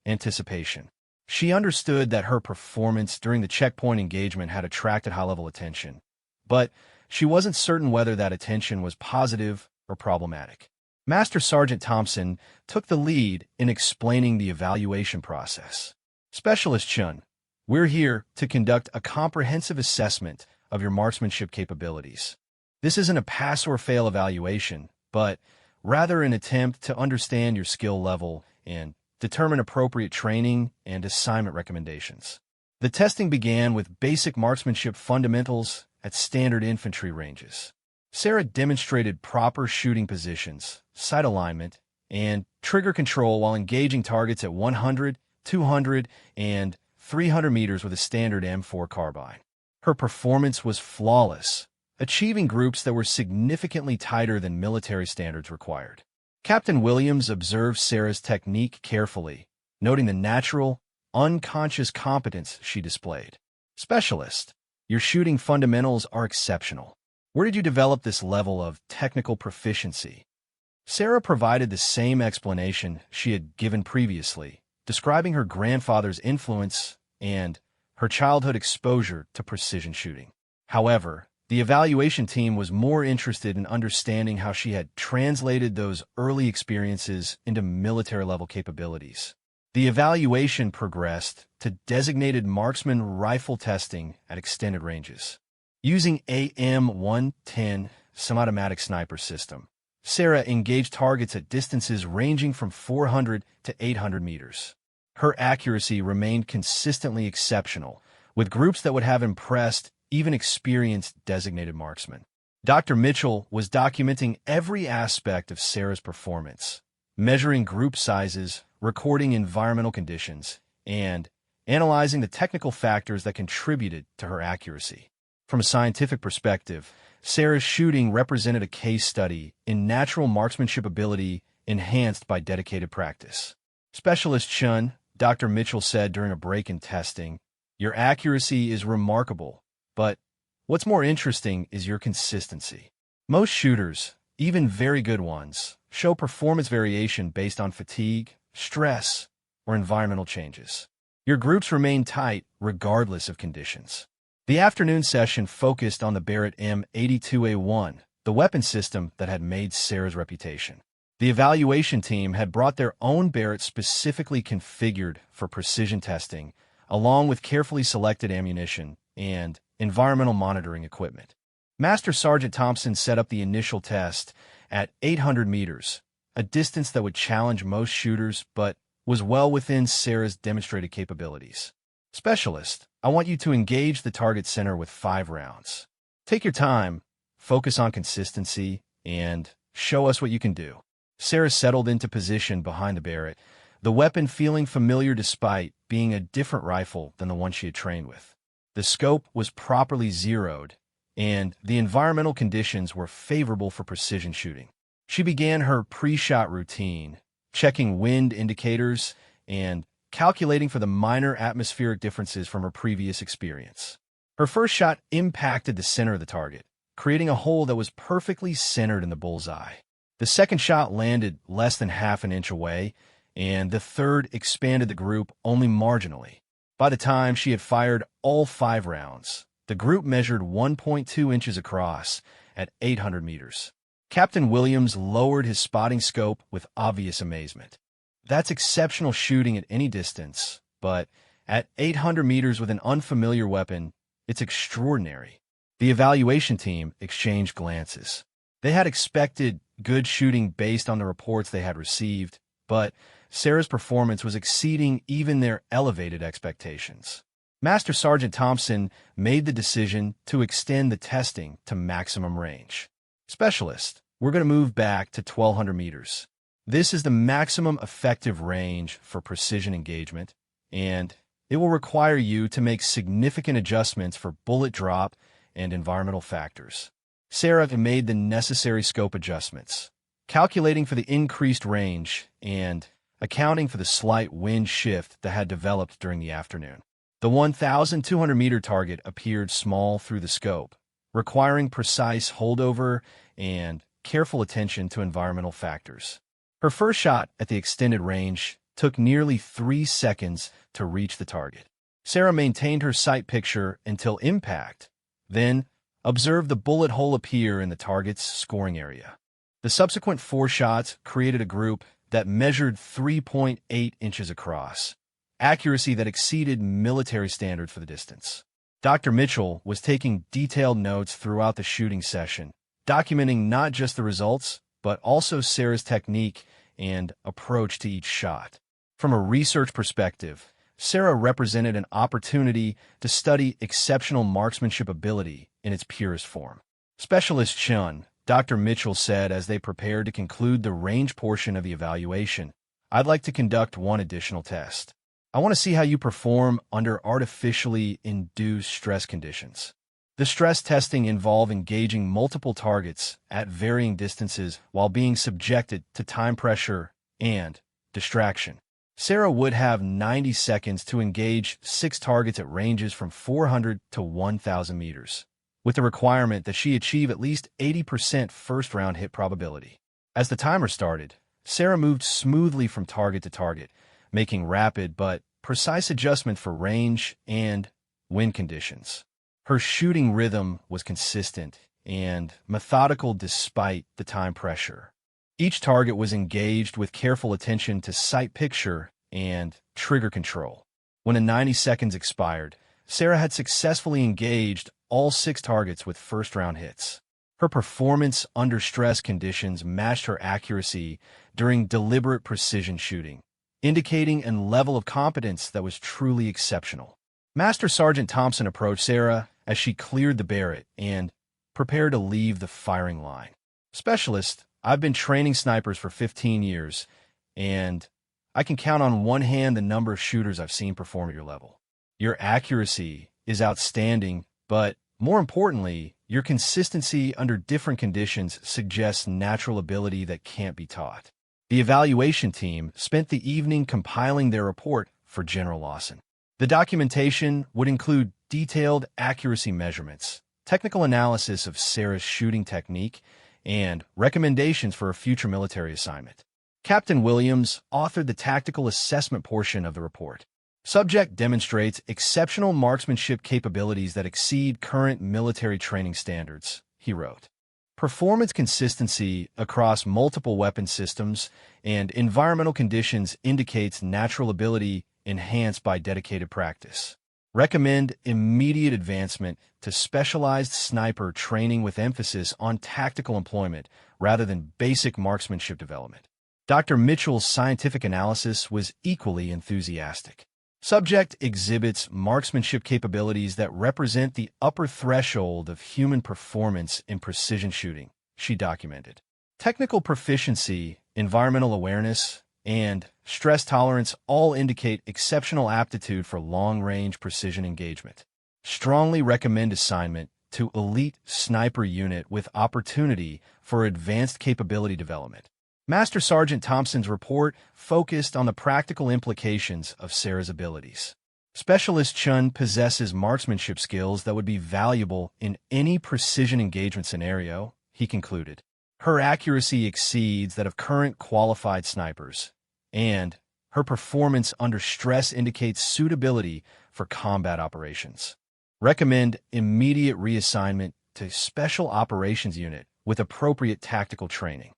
anticipation. She understood that her performance during the checkpoint engagement had attracted high-level attention, but she wasn't certain whether that attention was positive or problematic. Master Sergeant Thompson took the lead in explaining the evaluation process. "Specialist Chun, we're here to conduct a comprehensive assessment of your marksmanship capabilities. This isn't a pass-or-fail evaluation, but rather an attempt to understand your skill level and determine appropriate training and assignment recommendations." The testing began with basic marksmanship fundamentals at standard infantry ranges. Sarah demonstrated proper shooting positions, sight alignment, and trigger control while engaging targets at 100, 200, and 300 meters with a standard M4 carbine. Her performance was flawless, achieving groups that were significantly tighter than military standards required. Captain Williams observed Sarah's technique carefully, noting the natural, unconscious competence she displayed. Specialist, your shooting fundamentals are exceptional. Where did you develop this level of technical proficiency? Sarah provided the same explanation she had given previously, describing her grandfather's influence and her childhood exposure to precision shooting. However, the evaluation team was more interested in understanding how she had translated those early experiences into military-level capabilities. The evaluation progressed to designated marksman rifle testing at extended ranges. Using AM-110 semi-automatic sniper system, Sarah engaged targets at distances ranging from 400 to 800 meters. Her accuracy remained consistently exceptional, with groups that would have impressed even experienced designated marksmen. Dr. Mitchell was documenting every aspect of Sarah's performance, measuring group sizes, recording environmental conditions, and analyzing the technical factors that contributed to her accuracy. From a scientific perspective, Sarah's shooting represented a case study in natural marksmanship ability enhanced by dedicated practice. Specialist Chun, Dr. Mitchell said during a break in testing, "Your accuracy is remarkable, but what's more interesting is your consistency." Most shooters, even very good ones, show performance variation based on fatigue, stress, or environmental changes. Your groups remain tight regardless of conditions. The afternoon session focused on the Barrett M82A1, the weapon system that had made Sarah's reputation. The evaluation team had brought their own Barrett specifically configured for precision testing, along with carefully selected ammunition and environmental monitoring equipment. Master Sergeant Thompson set up the initial test at 800 meters, a distance that would challenge most shooters but was well within Sarah's demonstrated capabilities. Specialist, I want you to engage the target center with 5 rounds. Take your time, focus on consistency, and show us what you can do. Sarah settled into position behind the Barrett, the weapon feeling familiar despite being a different rifle than the one she had trained with. The scope was properly zeroed, and the environmental conditions were favorable for precision shooting. She began her pre-shot routine, checking wind indicators and calculating for the minor atmospheric differences from her previous experience. Her first shot impacted the center of the target, creating a hole that was perfectly centered in the bullseye. The second shot landed less than half an inch away, and the third expanded the group only marginally. By the time she had fired all 5 rounds, the group measured 1.2 inches across at 800 meters. Captain Williams lowered his spotting scope with obvious amazement. That's exceptional shooting at any distance, but at 800 meters with an unfamiliar weapon, it's extraordinary. The evaluation team exchanged glances. They had expected good shooting based on the reports they had received, but Sarah's performance was exceeding even their elevated expectations. Master Sergeant Thompson made the decision to extend the testing to maximum range. Specialist, we're going to move back to 1,200 meters. This is the maximum effective range for precision engagement, and it will require you to make significant adjustments for bullet drop and environmental factors. Sarah made the necessary scope adjustments, calculating for the increased range and accounting for the slight wind shift that had developed during the afternoon. The 1,200-meter target appeared small through the scope, requiring precise holdover and careful attention to environmental factors. Her first shot at the extended range took nearly 3 seconds to reach the target. Sarah maintained her sight picture until impact, then observed the bullet hole appear in the target's scoring area. The subsequent 4 shots created a group that measured 3.8 inches across, accuracy that exceeded military standards for the distance. Dr. Mitchell was taking detailed notes throughout the shooting session, documenting not just the results, but also Sarah's technique and approach to each shot. From a research perspective, Sarah represented an opportunity to study exceptional marksmanship ability in its purest form. Specialist Chun, Dr. Mitchell said as they prepared to conclude the range portion of the evaluation. "I'd like to conduct one additional test. I want to see how you perform under artificially induced stress conditions." The stress testing involved engaging multiple targets at varying distances while being subjected to time pressure and distraction. Sarah would have 90 seconds to engage 6 targets at ranges from 400 to 1,000 meters, with the requirement that she achieve at least 80% first-round hit probability. As the timer started, Sarah moved smoothly from target to target, making rapid but precise adjustments for range and wind conditions. Her shooting rhythm was consistent and methodical despite the time pressure. Each target was engaged with careful attention to sight picture and trigger control. When the 90 seconds expired, Sarah had successfully engaged all 6 targets with first-round hits. Her performance under stress conditions matched her accuracy during deliberate precision shooting, indicating a level of competence that was truly exceptional. Master Sergeant Thompson approached Sarah as she cleared the Barrett and prepared to leave the firing line. "Specialist, I've been training snipers for 15 years, and I can count on one hand the number of shooters I've seen perform at your level. Your accuracy is outstanding, but more importantly, your consistency under different conditions suggests natural ability that can't be taught." The evaluation team spent the evening compiling their report for General Lawson. The documentation would include detailed accuracy measurements, technical analysis of Sarah's shooting technique, and recommendations for a future military assignment. Captain Williams authored the tactical assessment portion of the report. "Subject demonstrates exceptional marksmanship capabilities that exceed current military training standards," he wrote. "Performance consistency across multiple weapon systems and environmental conditions indicates natural ability enhanced by dedicated practice. Recommend immediate advancement to specialized sniper training with emphasis on tactical employment rather than basic marksmanship development." Dr. Mitchell's scientific analysis was equally enthusiastic. "Subject exhibits marksmanship capabilities that represent the upper threshold of human performance in precision shooting," she documented. "Technical proficiency, environmental awareness, and stress tolerance all indicate exceptional aptitude for long-range precision engagement. Strongly recommend assignment to elite sniper unit with opportunity for advanced capability development." Master Sergeant Thompson's report focused on the practical implications of Sarah's abilities. "Specialist Chun possesses marksmanship skills that would be valuable in any precision engagement scenario," he concluded. "Her accuracy exceeds that of current qualified snipers, and her performance under stress indicates suitability for combat operations. Recommend immediate reassignment to Special Operations Unit with appropriate tactical training."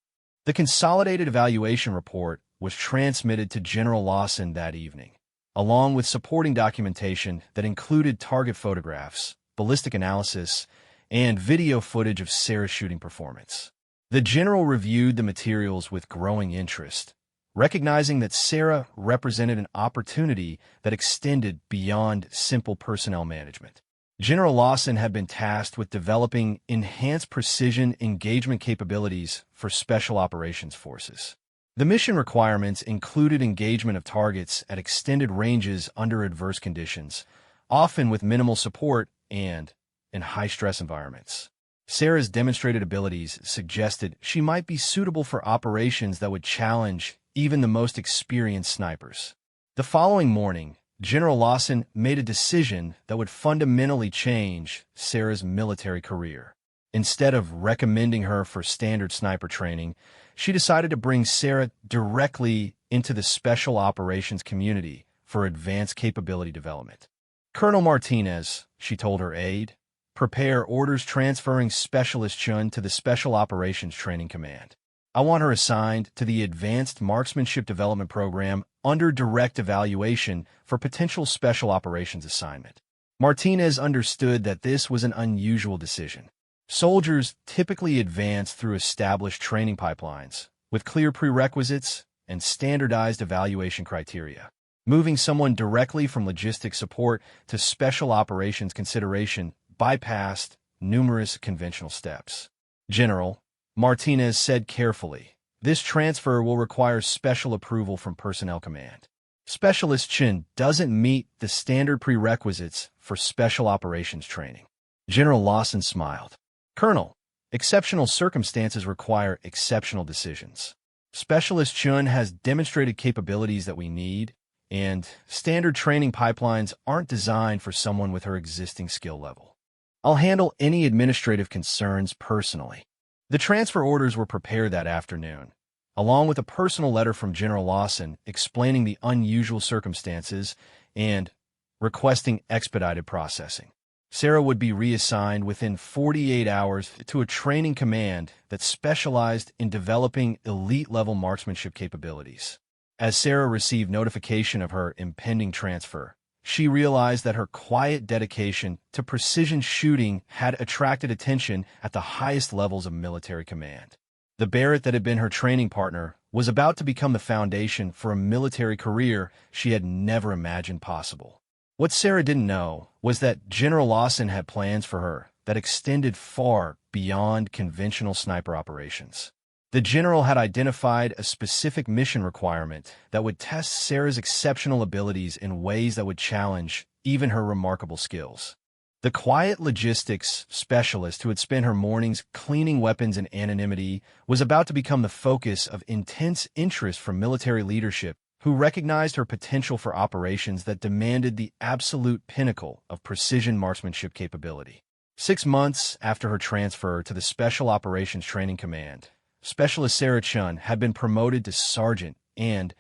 The consolidated evaluation report was transmitted to General Lawson that evening, along with supporting documentation that included target photographs, ballistic analysis, and video footage of Sarah's shooting performance. The general reviewed the materials with growing interest, recognizing that Sarah represented an opportunity that extended beyond simple personnel management. General Lawson had been tasked with developing enhanced precision engagement capabilities for Special Operations Forces. The mission requirements included engagement of targets at extended ranges under adverse conditions, often with minimal support and in high-stress environments. Sarah's demonstrated abilities suggested she might be suitable for operations that would challenge even the most experienced snipers. The following morning, General Lawson made a decision that would fundamentally change Sarah's military career. Instead of recommending her for standard sniper training, she decided to bring Sarah directly into the Special Operations community for advanced capability development. "Colonel Martinez," she told her aide, "prepare orders transferring Specialist Chun to the Special Operations Training Command. I want her assigned to the Advanced Marksmanship Development Program under direct evaluation for potential special operations assignment." Martinez understood that this was an unusual decision. Soldiers typically advance through established training pipelines with clear prerequisites and standardized evaluation criteria. Moving someone directly from logistics support to special operations consideration bypassed numerous conventional steps. "General, Martinez said carefully. This transfer will require special approval from Personnel Command. Specialist Chen doesn't meet the standard prerequisites for special operations training. General Lawson smiled. Colonel, exceptional circumstances require exceptional decisions. Specialist Chun has demonstrated capabilities that we need, and standard training pipelines aren't designed for someone with her existing skill level. I'll handle any administrative concerns personally. The transfer orders were prepared that afternoon, along with a personal letter from General Lawson explaining the unusual circumstances and requesting expedited processing. Sarah would be reassigned within 48 hours to a training command that specialized in developing elite-level marksmanship capabilities. As Sarah received notification of her impending transfer, she realized that her quiet dedication to precision shooting had attracted attention at the highest levels of military command. The Barrett that had been her training partner was about to become the foundation for a military career she had never imagined possible. What Sarah didn't know was that General Lawson had plans for her that extended far beyond conventional sniper operations. The general had identified a specific mission requirement that would test Sarah's exceptional abilities in ways that would challenge even her remarkable skills. The quiet logistics specialist who had spent her mornings cleaning weapons in anonymity was about to become the focus of intense interest from military leadership, who recognized her potential for operations that demanded the absolute pinnacle of precision marksmanship capability. 6 months after her transfer to the Special Operations Training Command, Specialist Sarah Chun had been promoted to sergeant and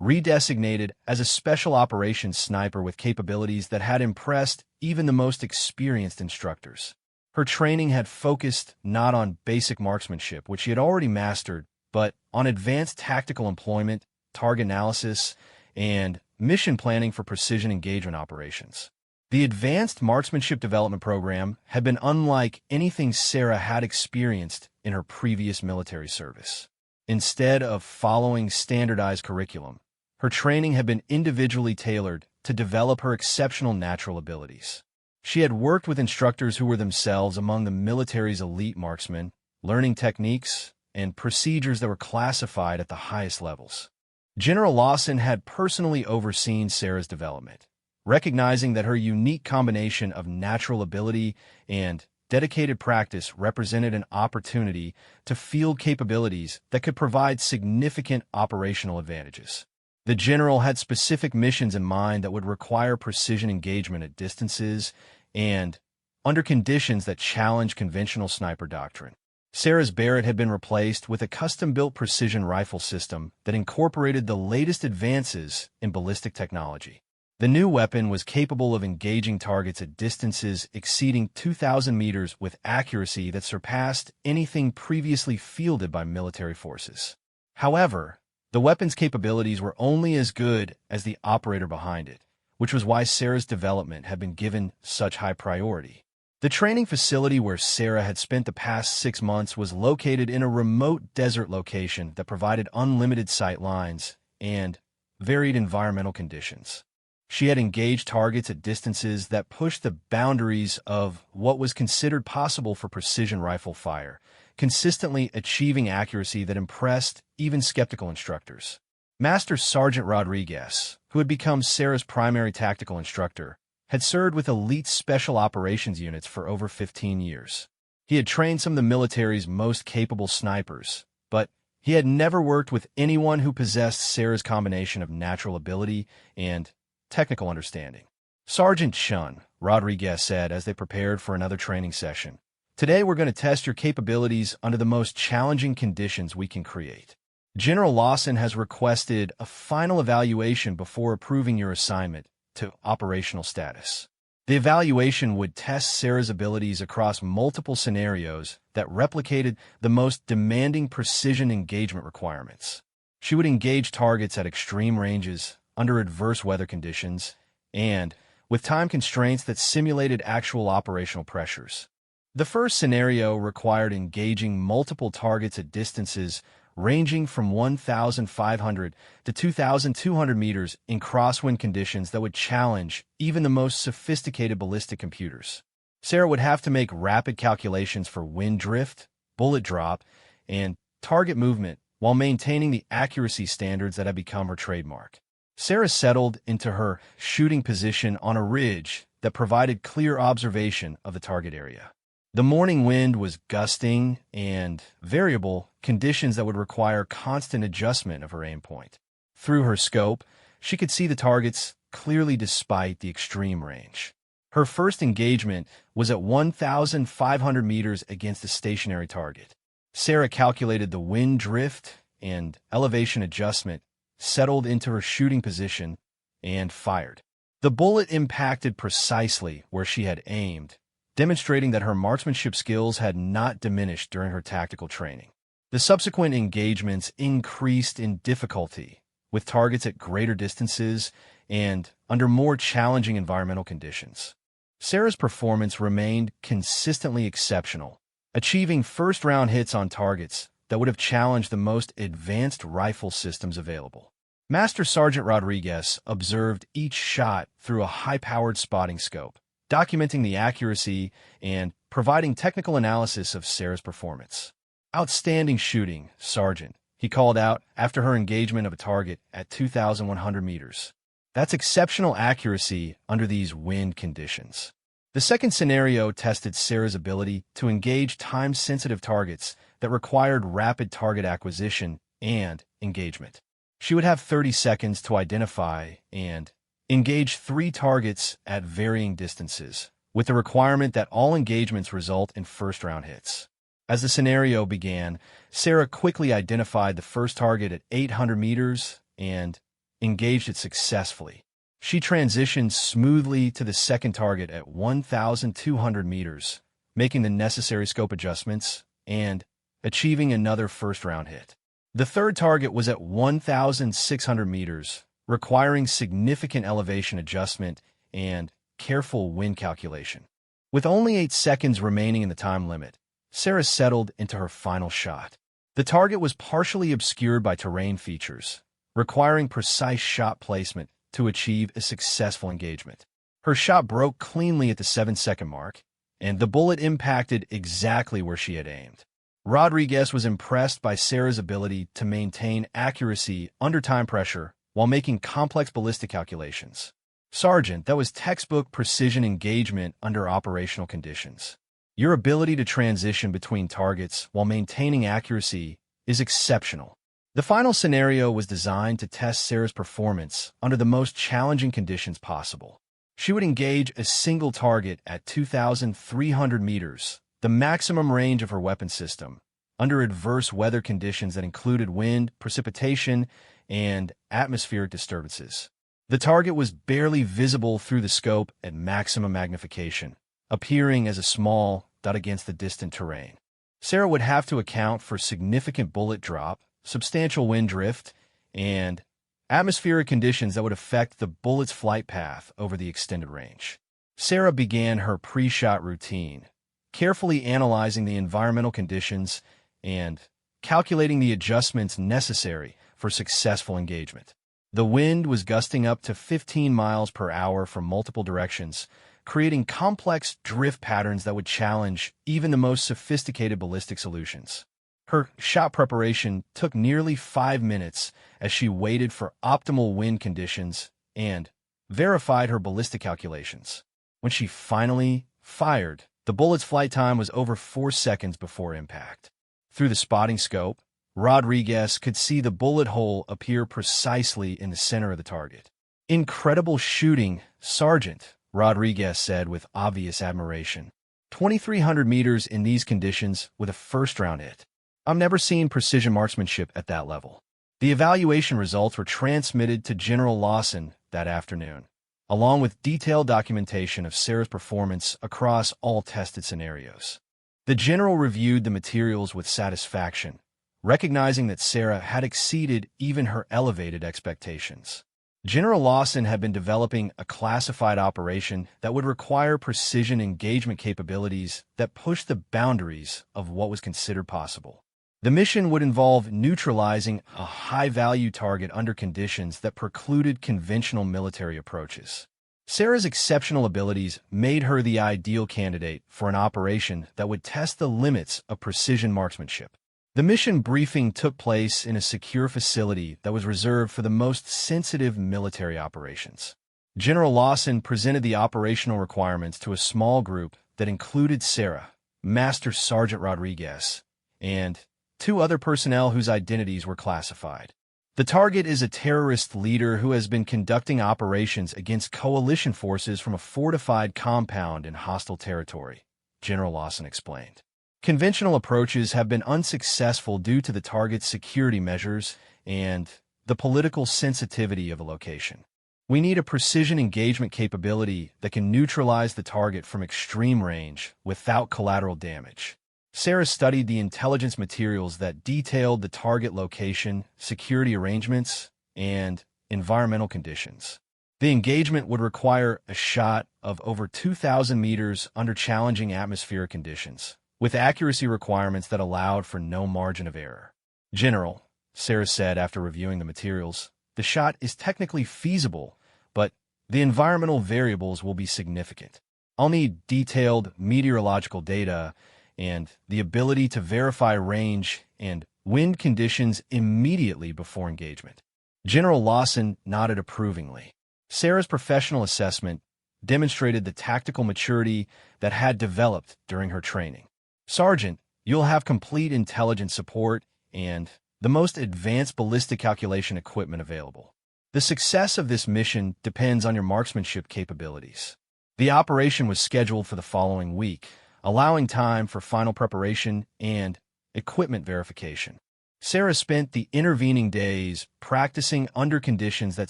redesignated as a special operations sniper with capabilities that had impressed even the most experienced instructors. Her training had focused not on basic marksmanship, which she had already mastered, but on advanced tactical employment, target analysis, and mission planning for precision engagement operations. The Advanced Marksmanship Development Program had been unlike anything Sarah had experienced in her previous military service. Instead of following standardized curriculum, her training had been individually tailored to develop her exceptional natural abilities. She had worked with instructors who were themselves among the military's elite marksmen, learning techniques and procedures that were classified at the highest levels. General Lawson had personally overseen Sarah's development, recognizing that her unique combination of natural ability and dedicated practice represented an opportunity to field capabilities that could provide significant operational advantages. The general had specific missions in mind that would require precision engagement at distances and under conditions that challenge conventional sniper doctrine. Sarah's Barrett had been replaced with a custom-built precision rifle system that incorporated the latest advances in ballistic technology. The new weapon was capable of engaging targets at distances exceeding 2,000 meters with accuracy that surpassed anything previously fielded by military forces. However, the weapon's capabilities were only as good as the operator behind it, which was why Sarah's development had been given such high priority. The training facility where Sarah had spent the past 6 months was located in a remote desert location that provided unlimited sight lines and varied environmental conditions. She had engaged targets at distances that pushed the boundaries of what was considered possible for precision rifle fire, consistently achieving accuracy that impressed even skeptical instructors. Master Sergeant Rodriguez, who had become Sarah's primary tactical instructor, had served with elite special operations units for over 15 years. He had trained some of the military's most capable snipers, but he had never worked with anyone who possessed Sarah's combination of natural ability and technical understanding. Sergeant Chun, Rodriguez said as they prepared for another training session, "Today we're going to test your capabilities under the most challenging conditions we can create. General Lawson has requested a final evaluation before approving your assignment to operational status. The evaluation would test Sarah's abilities across multiple scenarios that replicated the most demanding precision engagement requirements. She would engage targets at extreme ranges, under adverse weather conditions, and with time constraints that simulated actual operational pressures. The first scenario required engaging multiple targets at distances ranging from 1,500 to 2,200 meters in crosswind conditions that would challenge even the most sophisticated ballistic computers. Sarah would have to make rapid calculations for wind drift, bullet drop, and target movement while maintaining the accuracy standards that had become her trademark. Sarah settled into her shooting position on a ridge that provided clear observation of the target area. The morning wind was gusting and variable, conditions that would require constant adjustment of her aim point. Through her scope, she could see the targets clearly despite the extreme range. Her first engagement was at 1,500 meters against a stationary target. Sarah calculated the wind drift and elevation adjustment, settled into her shooting position, and fired. The bullet impacted precisely where she had aimed, demonstrating that her marksmanship skills had not diminished during her tactical training. The subsequent engagements increased in difficulty, with targets at greater distances and under more challenging environmental conditions. Sarah's performance remained consistently exceptional, achieving first-round hits on targets that would have challenged the most advanced rifle systems available. Master Sergeant Rodriguez observed each shot through a high-powered spotting scope, documenting the accuracy and providing technical analysis of Sarah's performance. "Outstanding shooting, Sergeant," he called out after her engagement of a target at 2,100 meters. "That's exceptional accuracy under these wind conditions." The second scenario tested Sarah's ability to engage time-sensitive targets that required rapid target acquisition and engagement. She would have 30 seconds to identify and engage 3 targets at varying distances, with the requirement that all engagements result in first-round hits. As the scenario began, Sarah quickly identified the first target at 800 meters and engaged it successfully. She transitioned smoothly to the second target at 1,200 meters, making the necessary scope adjustments and achieving another first-round hit. The third target was at 1,600 meters, requiring significant elevation adjustment and careful wind calculation. With only 8 seconds remaining in the time limit, Sarah settled into her final shot. The target was partially obscured by terrain features, requiring precise shot placement to achieve a successful engagement. Her shot broke cleanly at the 7-second mark, and the bullet impacted exactly where she had aimed. Rodriguez was impressed by Sarah's ability to maintain accuracy under time pressure while making complex ballistic calculations. "Sergeant, that was textbook precision engagement under operational conditions. Your ability to transition between targets while maintaining accuracy is exceptional." The final scenario was designed to test Sarah's performance under the most challenging conditions possible. She would engage a single target at 2,300 meters, the maximum range of her weapon system, under adverse weather conditions that included wind, precipitation, and atmospheric disturbances. The target was barely visible through the scope at maximum magnification, appearing as a small dot against the distant terrain. Sarah would have to account for significant bullet drop, substantial wind drift, and atmospheric conditions that would affect the bullet's flight path over the extended range. Sarah began her pre-shot routine, carefully analyzing the environmental conditions and calculating the adjustments necessary for successful engagement. The wind was gusting up to 15 miles per hour from multiple directions, creating complex drift patterns that would challenge even the most sophisticated ballistic solutions. Her shot preparation took nearly 5 minutes as she waited for optimal wind conditions and verified her ballistic calculations. When she finally fired, the bullet's flight time was over 4 seconds before impact. Through the spotting scope, Rodriguez could see the bullet hole appear precisely in the center of the target. "Incredible shooting, Sergeant," Rodriguez said with obvious admiration. 2,300 meters in these conditions with a first-round hit. "I've never seen precision marksmanship at that level." The evaluation results were transmitted to General Lawson that afternoon, along with detailed documentation of Sarah's performance across all tested scenarios. The general reviewed the materials with satisfaction, recognizing that Sarah had exceeded even her elevated expectations. General Lawson had been developing a classified operation that would require precision engagement capabilities that pushed the boundaries of what was considered possible. The mission would involve neutralizing a high-value target under conditions that precluded conventional military approaches. Sarah's exceptional abilities made her the ideal candidate for an operation that would test the limits of precision marksmanship. The mission briefing took place in a secure facility that was reserved for the most sensitive military operations. General Lawson presented the operational requirements to a small group that included Sarah, Master Sergeant Rodriguez, and 2 other personnel whose identities were classified. The target is a terrorist leader who has been conducting operations against coalition forces from a fortified compound in hostile territory, General Lawson explained. Conventional approaches have been unsuccessful due to the target's security measures and the political sensitivity of a location. We need a precision engagement capability that can neutralize the target from extreme range without collateral damage. Sarah studied the intelligence materials that detailed the target location, security arrangements, and environmental conditions. The engagement would require a shot of over 2,000 meters under challenging atmospheric conditions, with accuracy requirements that allowed for no margin of error. General, Sarah said after reviewing the materials, the shot is technically feasible, but the environmental variables will be significant. I'll need detailed meteorological data and the ability to verify range and wind conditions immediately before engagement. General Lawson nodded approvingly. Sarah's professional assessment demonstrated the tactical maturity that had developed during her training. Sergeant, you'll have complete intelligence support and the most advanced ballistic calculation equipment available. The success of this mission depends on your marksmanship capabilities. The operation was scheduled for the following week, allowing time for final preparation and equipment verification. Sarah spent the intervening days practicing under conditions that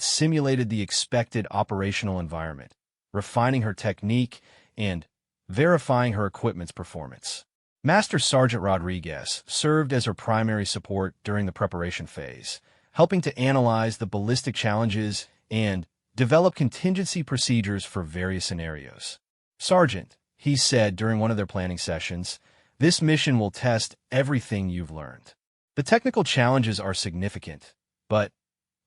simulated the expected operational environment, refining her technique and verifying her equipment's performance. Master Sergeant Rodriguez served as her primary support during the preparation phase, helping to analyze the ballistic challenges and develop contingency procedures for various scenarios. Sergeant, he said during one of their planning sessions, this mission will test everything you've learned. The technical challenges are significant, but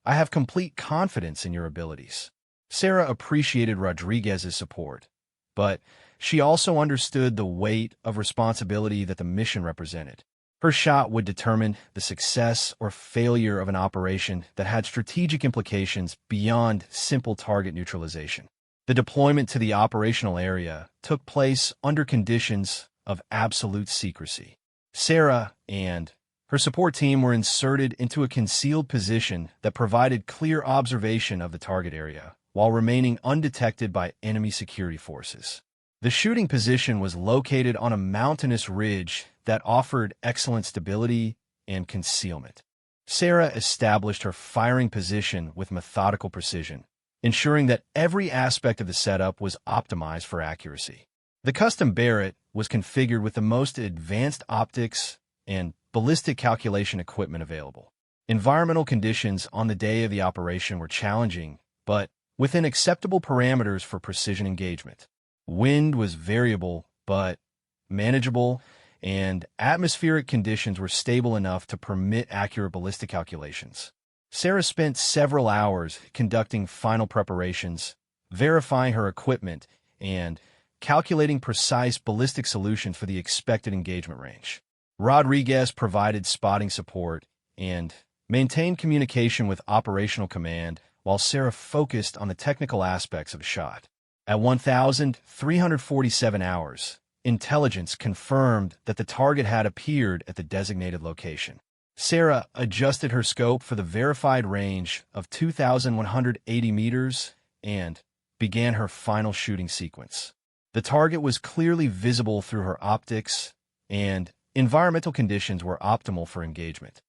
I have complete confidence in your abilities. Sarah appreciated Rodriguez's support, but she also understood the weight of responsibility that the mission represented. Her shot would determine the success or failure of an operation that had strategic implications beyond simple target neutralization. The deployment to the operational area took place under conditions of absolute secrecy. Sarah and her support team were inserted into a concealed position that provided clear observation of the target area, while remaining undetected by enemy security forces. The shooting position was located on a mountainous ridge that offered excellent stability and concealment. Sarah established her firing position with methodical precision, ensuring that every aspect of the setup was optimized for accuracy. The custom Barrett was configured with the most advanced optics and ballistic calculation equipment available. Environmental conditions on the day of the operation were challenging, but within acceptable parameters for precision engagement. Wind was variable, but manageable, and atmospheric conditions were stable enough to permit accurate ballistic calculations. Sarah spent several hours conducting final preparations, verifying her equipment, and calculating precise ballistic solutions for the expected engagement range. Rodriguez provided spotting support and maintained communication with operational command while Sarah focused on the technical aspects of the shot. At 1,347 hours, intelligence confirmed that the target had appeared at the designated location. Sarah adjusted her scope for the verified range of 2,180 meters and began her final shooting sequence. The target was clearly visible through her optics, and environmental conditions were optimal for engagement.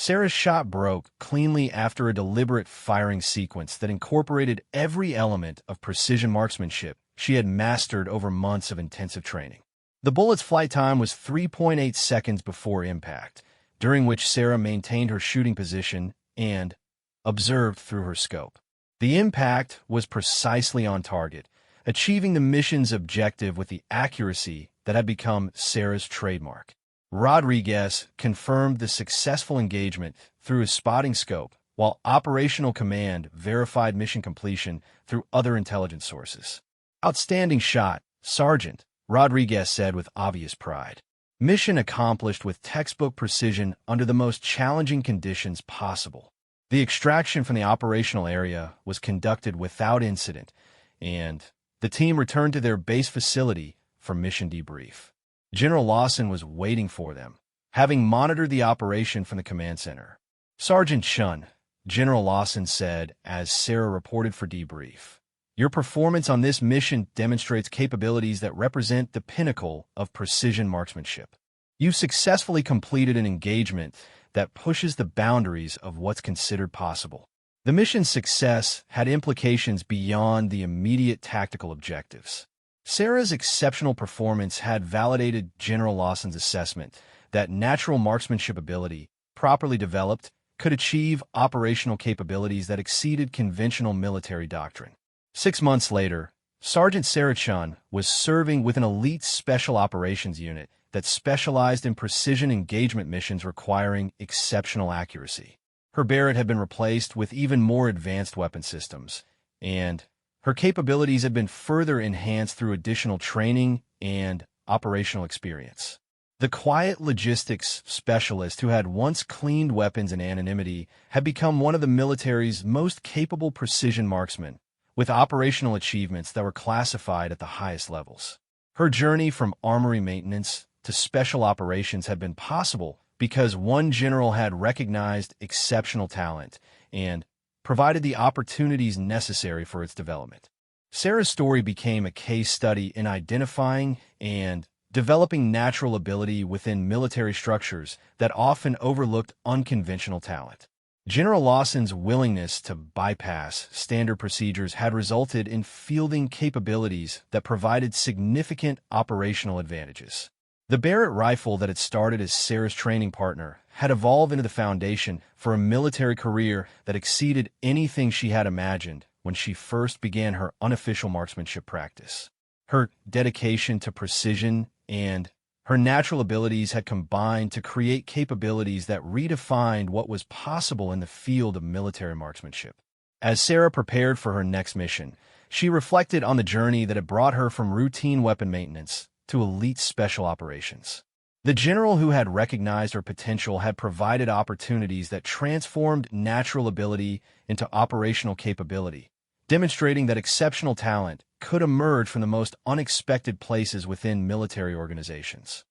Sarah's shot broke cleanly after a deliberate firing sequence that incorporated every element of precision marksmanship she had mastered over months of intensive training. The bullet's flight time was 3.8 seconds before impact, during which Sarah maintained her shooting position and observed through her scope. The impact was precisely on target, achieving the mission's objective with the accuracy that had become Sarah's trademark. Rodriguez confirmed the successful engagement through his spotting scope, while operational command verified mission completion through other intelligence sources. Outstanding shot, Sergeant, Rodriguez said with obvious pride. Mission accomplished with textbook precision under the most challenging conditions possible. The extraction from the operational area was conducted without incident, and the team returned to their base facility for mission debrief. General Lawson was waiting for them, having monitored the operation from the command center. "Sergeant Chun," General Lawson said as Sarah reported for debrief, "your performance on this mission demonstrates capabilities that represent the pinnacle of precision marksmanship. You've successfully completed an engagement that pushes the boundaries of what's considered possible." The mission's success had implications beyond the immediate tactical objectives. Sarah's exceptional performance had validated General Lawson's assessment that natural marksmanship ability, properly developed, could achieve operational capabilities that exceeded conventional military doctrine. 6 months later, Sergeant Sarah Chun was serving with an elite special operations unit that specialized in precision engagement missions requiring exceptional accuracy. Her Barrett had been replaced with even more advanced weapon systems, and her capabilities had been further enhanced through additional training and operational experience. The quiet logistics specialist who had once cleaned weapons in anonymity had become one of the military's most capable precision marksmen, with operational achievements that were classified at the highest levels. Her journey from armory maintenance to special operations had been possible because one general had recognized exceptional talent and provided the opportunities necessary for its development. Sarah's story became a case study in identifying and developing natural ability within military structures that often overlooked unconventional talent. General Lawson's willingness to bypass standard procedures had resulted in fielding capabilities that provided significant operational advantages. The Barrett rifle that had started as Sarah's training partner had evolved into the foundation for a military career that exceeded anything she had imagined when she first began her unofficial marksmanship practice. Her dedication to precision and her natural abilities had combined to create capabilities that redefined what was possible in the field of military marksmanship. As Sarah prepared for her next mission, she reflected on the journey that had brought her from routine weapon maintenance to elite special operations. The general who had recognized her potential had provided opportunities that transformed natural ability into operational capability, demonstrating that exceptional talent could emerge from the most unexpected places within military organizations.